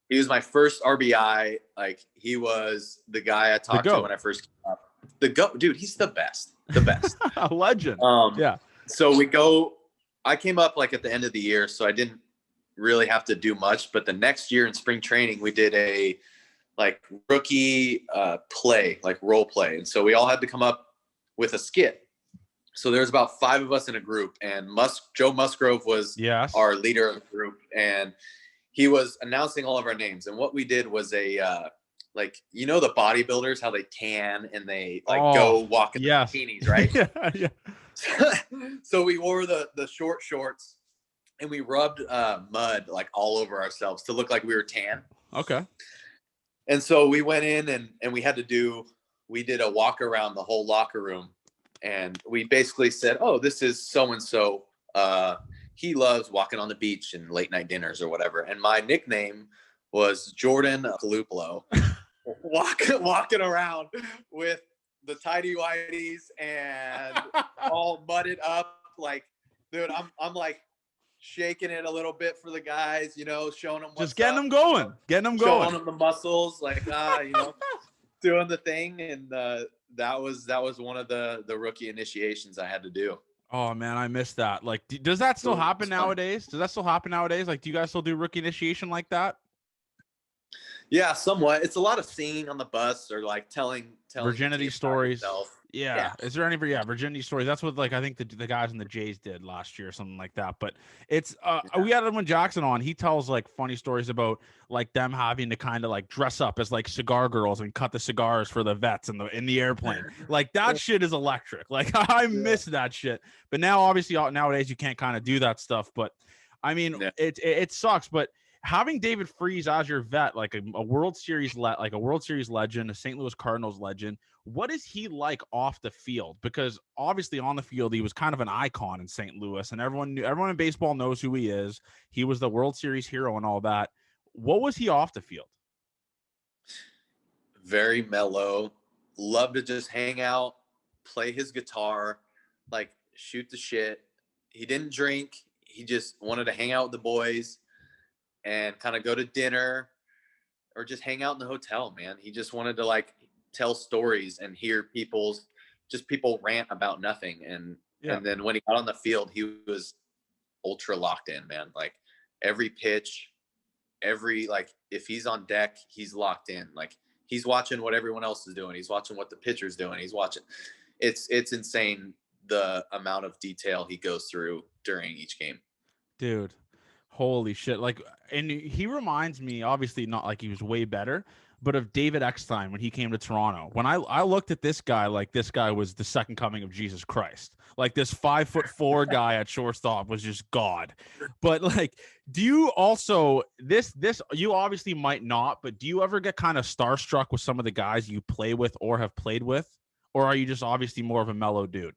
He was my first RBI. Like, he was the guy I talked to when I first came up. The GOAT, dude, he's the best. The best. A legend. Yeah. So I came up like at the end of the year, so I didn't really have to do much. But the next year in spring training, we did a like rookie play, like role play. And so we all had to come up with a skit. So there's about 5 of us in a group, and Joe Musgrove was our leader of the group, and he was announcing all of our names. And what we did was like, you know, the bodybuilders, how they tan and they go walk in the bikinis, right? Yeah. So we wore the short shorts, and we rubbed mud like all over ourselves to look like we were tan. Okay. And so we went in and we did a walk around the whole locker room. and we basically said, oh, this is so-and-so. He loves walking on the beach and late night dinners or whatever. And my nickname was Jordan Luplow, walking around with the tidy whities and all mudded up. Like, dude, I'm like shaking it a little bit for the guys, you know, showing them what's just getting up, them going, showing them the muscles, like, you know, doing the thing. And that was one of the rookie initiations I had to do. Oh man, I missed that. Like, does that still happen nowadays? Does that still happen nowadays? Like, do you guys still do rookie initiation like that? Yeah, somewhat. It's a lot of singing on the bus or like telling virginity stories. Yeah. Is there any virginity stories? That's what, like, I think the guys in the Jays did last year or something like that. But it's we had Edwin Jackson on. He tells like funny stories about like them having to kind of like dress up as like cigar girls and cut the cigars for the vets in the airplane. Like, that shit is electric. Like, I miss that shit. But now obviously nowadays you can't kind of do that stuff. But I mean, it sucks. But having David Freese as your vet, like a World Series legend, a St. Louis Cardinals legend, what is he like off the field? Because obviously on the field he was kind of an icon in St. Louis, and everyone in baseball knows who he is. He was the World Series hero and all that. What was he off the field? Very mellow, loved to just hang out, play his guitar, like shoot the shit. He didn't drink. He just wanted to hang out with the boys and kind of go to dinner or just hang out in the hotel, man. He just wanted to like tell stories and hear people rant about nothing. And then when he got on the field, he was ultra locked in, man. Like every pitch, like if he's on deck, he's locked in. Like he's watching what everyone else is doing. He's watching what the pitcher's doing. He's watching. It's insane the amount of detail he goes through during each game. Dude. Holy shit. Like, and he reminds me, obviously not like he was way better, but of David Eckstein when he came to Toronto. When I looked at this guy, like this guy was the second coming of Jesus Christ. Like this 5'4" guy at shortstop was just God. But like, do you also you obviously might not, but do you ever get kind of starstruck with some of the guys you play with or have played with? Or are you just obviously more of a mellow dude?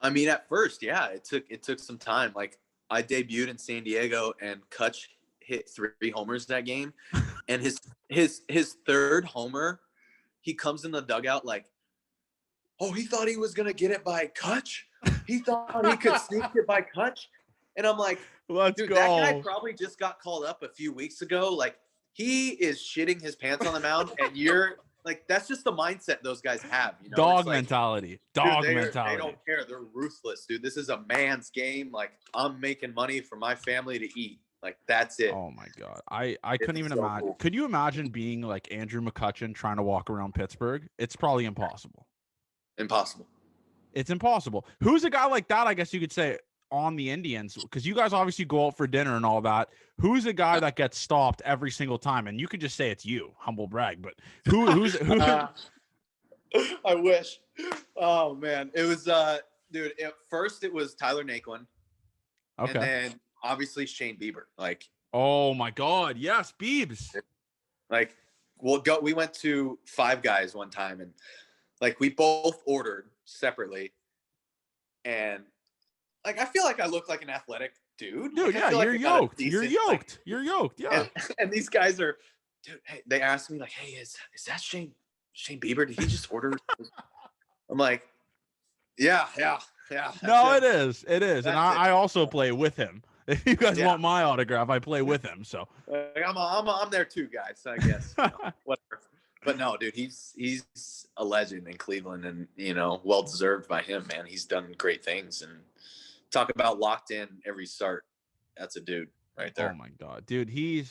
I mean, at first, yeah, it took some time. Like I debuted in San Diego and Kutch hit 3 homers that game. And his third homer, he comes in the dugout like, oh, he thought he was going to get it by Kutch. He thought he could sneak it by Kutch. And I'm like, let's dude, go. That guy probably just got called up a few weeks ago. Like he is shitting his pants on the mound and you're like, that's just the mindset those guys have. You know? Dog mentality. Dog mentality. They don't care. They're ruthless, dude. This is a man's game. Like I'm making money for my family to eat. Like that's it. Oh my God. I couldn't even imagine. Cool. Could you imagine being like Andrew McCutchen trying to walk around Pittsburgh? It's probably impossible. Impossible. It's impossible. Who's a guy like that, I guess you could say, on the Indians? Because you guys obviously go out for dinner and all that. Who's a guy that gets stopped every single time? And you could just say it's you, humble brag, but who's I wish. Oh man. It was dude, at first it was Tyler Naquin. Okay. And then obviously Shane Bieber. Like, oh my God, yes, Biebs. Like we went to Five Guys one time and like we both ordered separately. And like I feel like I look like an athletic dude. Dude, like, yeah, you're yoked. You're yoked. You're yoked. Yeah. And these guys are, dude, hey, they asked me like, hey, is that Shane Bieber? Did he just order? I'm like, yeah. No, it is. And I also play with him. If you guys want my autograph, I play with him. So like, I'm there too, guys. I guess whatever. But no, dude, he's a legend in Cleveland, and well deserved by him, man. He's done great things, and talk about locked in every start. That's a dude right there. Oh my God, dude, he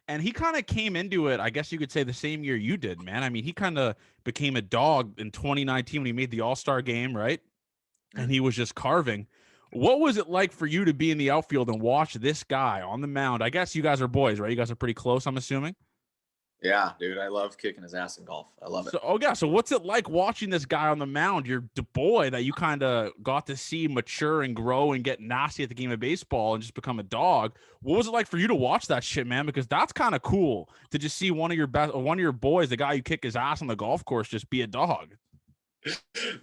kind of came into it, I guess you could say, the same year you did, man. I mean, he kind of became a dog in 2019 when he made the All-Star game, right? And he was just carving. What was it like for you to be in the outfield and watch this guy on the mound? I guess you guys are boys, right? You guys are pretty close, I'm assuming. Yeah, dude, I love kicking his ass in golf. I love it. So what's it like watching this guy on the mound, your boy that you kind of got to see mature and grow and get nasty at the game of baseball and just become a dog? What was it like for you to watch that shit, man? Because that's kind of cool to just see one of your boys, the guy you kick his ass on the golf course, just be a dog.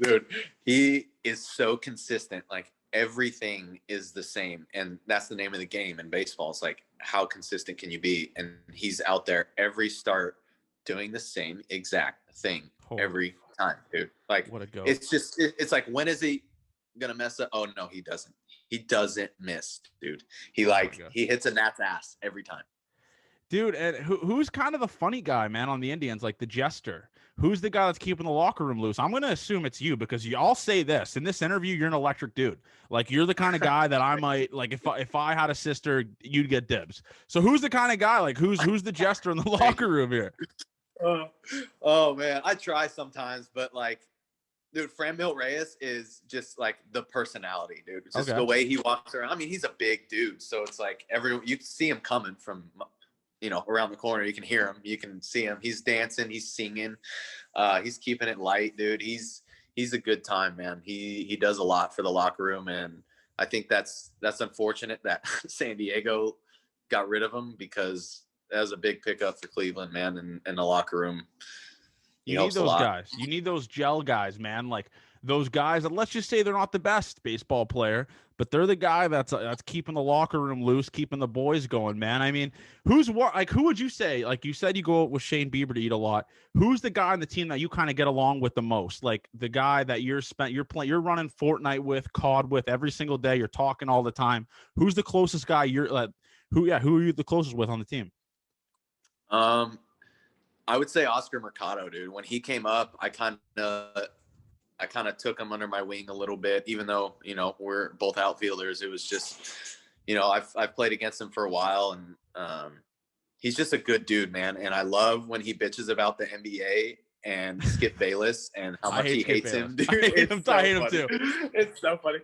Dude, he is so consistent. Like everything is the same. And that's the name of the game in baseball. It's like, how consistent can you be? And he's out there every start doing the same exact thing every time, dude. Like, what a goat. it's just, it's like, when is he going to mess up? Oh, no, he doesn't. He doesn't miss, dude. He he hits a gnat's ass every time. Dude, and who's kind of the funny guy, man, on the Indians, like the jester? Who's the guy that's keeping the locker room loose? I'm going to assume it's you because y'all say this. In this interview, you're an electric dude. Like, you're the kind of guy that I might, like, if I had a sister, you'd get dibs. So who's the kind of guy, like, who's the jester in the locker room here? Oh, man. I try sometimes, but, like, dude, Franmil Reyes is just, like, the personality, dude. Just the way he walks around. I mean, he's a big dude, so it's like you can see him coming from – around the corner. You can hear him. You can see him. He's dancing. He's singing. He's keeping it light, dude. He's a good time, man. He does a lot for the locker room, and I think that's unfortunate that San Diego got rid of him because that was a big pickup for Cleveland, man, and the locker room. You need those guys. You need those gel guys, man. Like those guys that, let's just say they're not the best baseball player, but they're the guy that's keeping the locker room loose, keeping the boys going, man. I mean, who would you say? Like you said, you go out with Shane Bieber to eat a lot. Who's the guy on the team that you kind of get along with the most? Like the guy that you're running Fortnite with, COD with every single day. You're talking all the time. Who's the closest guy who are you the closest with on the team? I would say Oscar Mercado, dude. When he came up, I kind of took him under my wing a little bit, even though, we're both outfielders. It was just, I've played against him for a while, and he's just a good dude, man. And I love when he bitches about the NBA and Skip Bayless and how much he hates him, dude. I hate him too. It's so funny.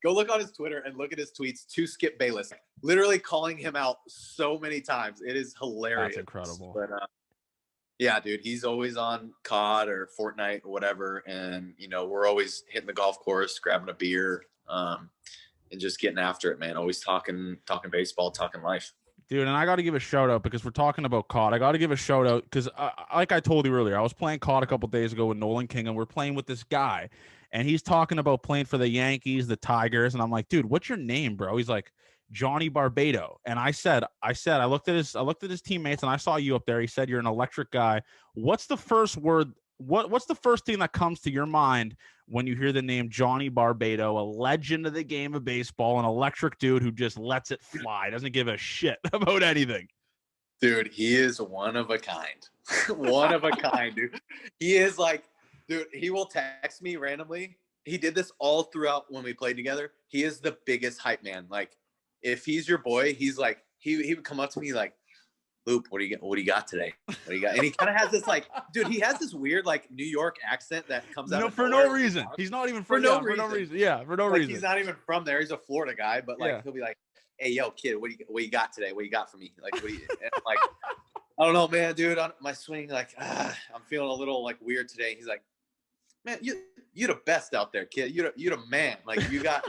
Go look on his Twitter and look at his tweets to Skip Bayless, literally calling him out so many times. It is hilarious. That's incredible. But, yeah, dude, he's always on COD or Fortnite or whatever. And, we're always hitting the golf course, grabbing a beer, and just getting after it, man. Always talking baseball, talking life. Dude, and I got to give a shout out because we're talking about COD. I got to give a shout out because, like I told you earlier, I was playing COD a couple days ago with Nolan King, and we're playing with this guy. And he's talking about playing for the Yankees, the Tigers. And I'm like, dude, what's your name, bro? He's like, Johnny Barbado. And I looked at his teammates and I saw you up there. He said, you're an electric guy. What's the first word? What's the first thing that comes to your mind when you hear the name Johnny Barbado, a legend of the game of baseball, an electric dude who just lets it fly, doesn't give a shit about anything? Dude, he is one of a kind. One of a kind, dude. He is like, dude, he will text me randomly. He did this all throughout when we played together. He is the biggest hype man. Like, if he's your boy, he's like, he would come up to me like, Loop, what do you got today? What do you got? And he kind of has this like, dude, he has this weird like New York accent that comes out for no reason. He's not even for no reason. Yeah, for no reason. He's not even from there. He's a Florida guy, but like he'll be like, hey, yo, kid, what you got today? What you got for me? Like, and I'm like, I don't know, man, dude. On my swing, like, I'm feeling a little like weird today. He's like, man, you're the best out there, kid. You're the man. Like you got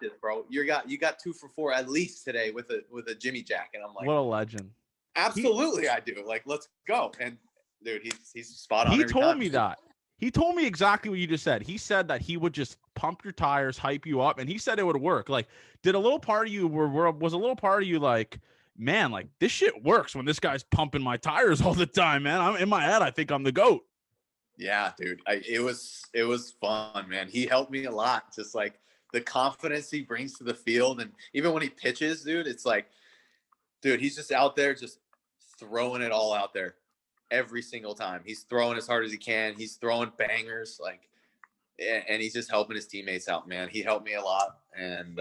this, bro. You got 2 for 4 at least today with a Jimmy Jack. And I'm like, what a legend. Absolutely, I do. Like, let's go. And dude, he's spot on. He told me that. He told me exactly what you just said. He said that he would just pump your tires, hype you up, and he said it would work. Like, was a little part of you like, man, like this shit works when this guy's pumping my tires all the time, man. I'm in my head. I think I'm the GOAT. Yeah, dude. It was fun, man. He helped me a lot. Just like the confidence he brings to the field, and even when he pitches, dude, it's like, dude, he's just out there just throwing it all out there every single time. He's throwing as hard as he can. He's throwing bangers, like, and he's just helping his teammates out, man. He helped me a lot, and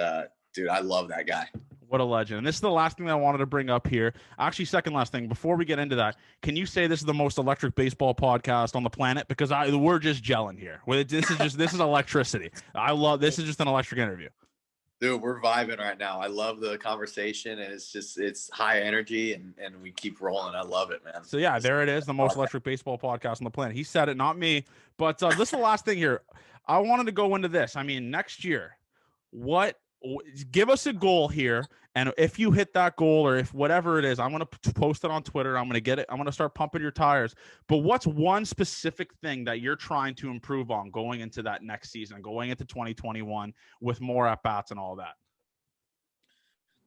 dude, I love that guy. What a legend. And this is the last thing that I wanted to bring up here. Actually, second last thing. Before we get into that, can you say this is the most electric baseball podcast on the planet? Because we're just gelling here. This is electricity. This is just an electric interview. Dude, we're vibing right now. I love the conversation, and it's high energy, and we keep rolling. I love it, man. So yeah, there it is, the most electric baseball podcast on the planet. He said it, not me. But this is the last thing here. I wanted to go into this. I mean, next year, what Give us a goal here, and if you hit that goal or if whatever it is, I'm going to post it on Twitter. I'm going to get it. I'm going to start pumping your tires. But what's one specific thing that you're trying to improve on going into that next season, going into 2021 with more at bats and all that?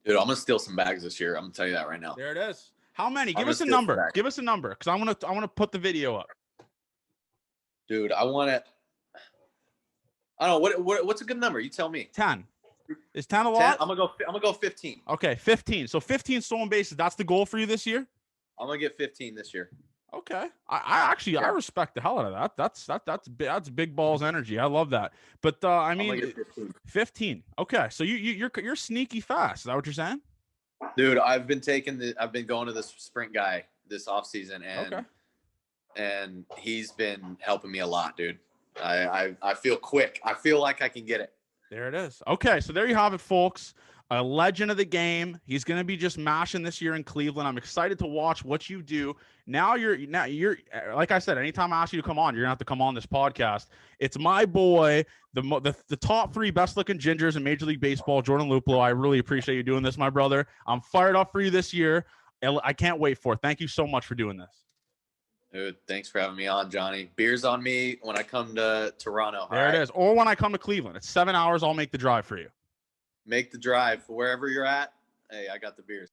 Dude, I'm gonna steal some bags this year. I'm gonna tell you that right now. There it is. How many? Give us a number. Give us a number, because I want to put the video up. Dude, I want it. I don't know what's a good number. You tell me. 10. Is 10 a lot? 10? I'm gonna go 15. Okay, 15. So 15 stolen bases. That's the goal for you this year? I'm gonna get 15 this year. Okay. I respect the hell out of that. That's big balls energy. I love that. But I mean 15. Okay. So you're sneaky fast. Is that what you're saying? Dude, I've been going to this sprint guy this offseason, and he's been helping me a lot, dude. I feel quick. I feel like I can get it. There it is. Okay, so there you have it, folks. A legend of the game. He's going to be just mashing this year in Cleveland. I'm excited to watch what you do. Now you're like I said, anytime I ask you to come on, you're going to have to come on this podcast. It's my boy, the top 3 best looking gingers in Major League Baseball, Jordan Luplow. I really appreciate you doing this, my brother. I'm fired up for you this year. I can't wait for it. Thank you so much for doing this. Dude, thanks for having me on, Johnny. Beers on me when I come to Toronto. There it is. Or when I come to Cleveland. It's 7 hours. I'll make the drive for you. Make the drive wherever you're at. Hey, I got the beers.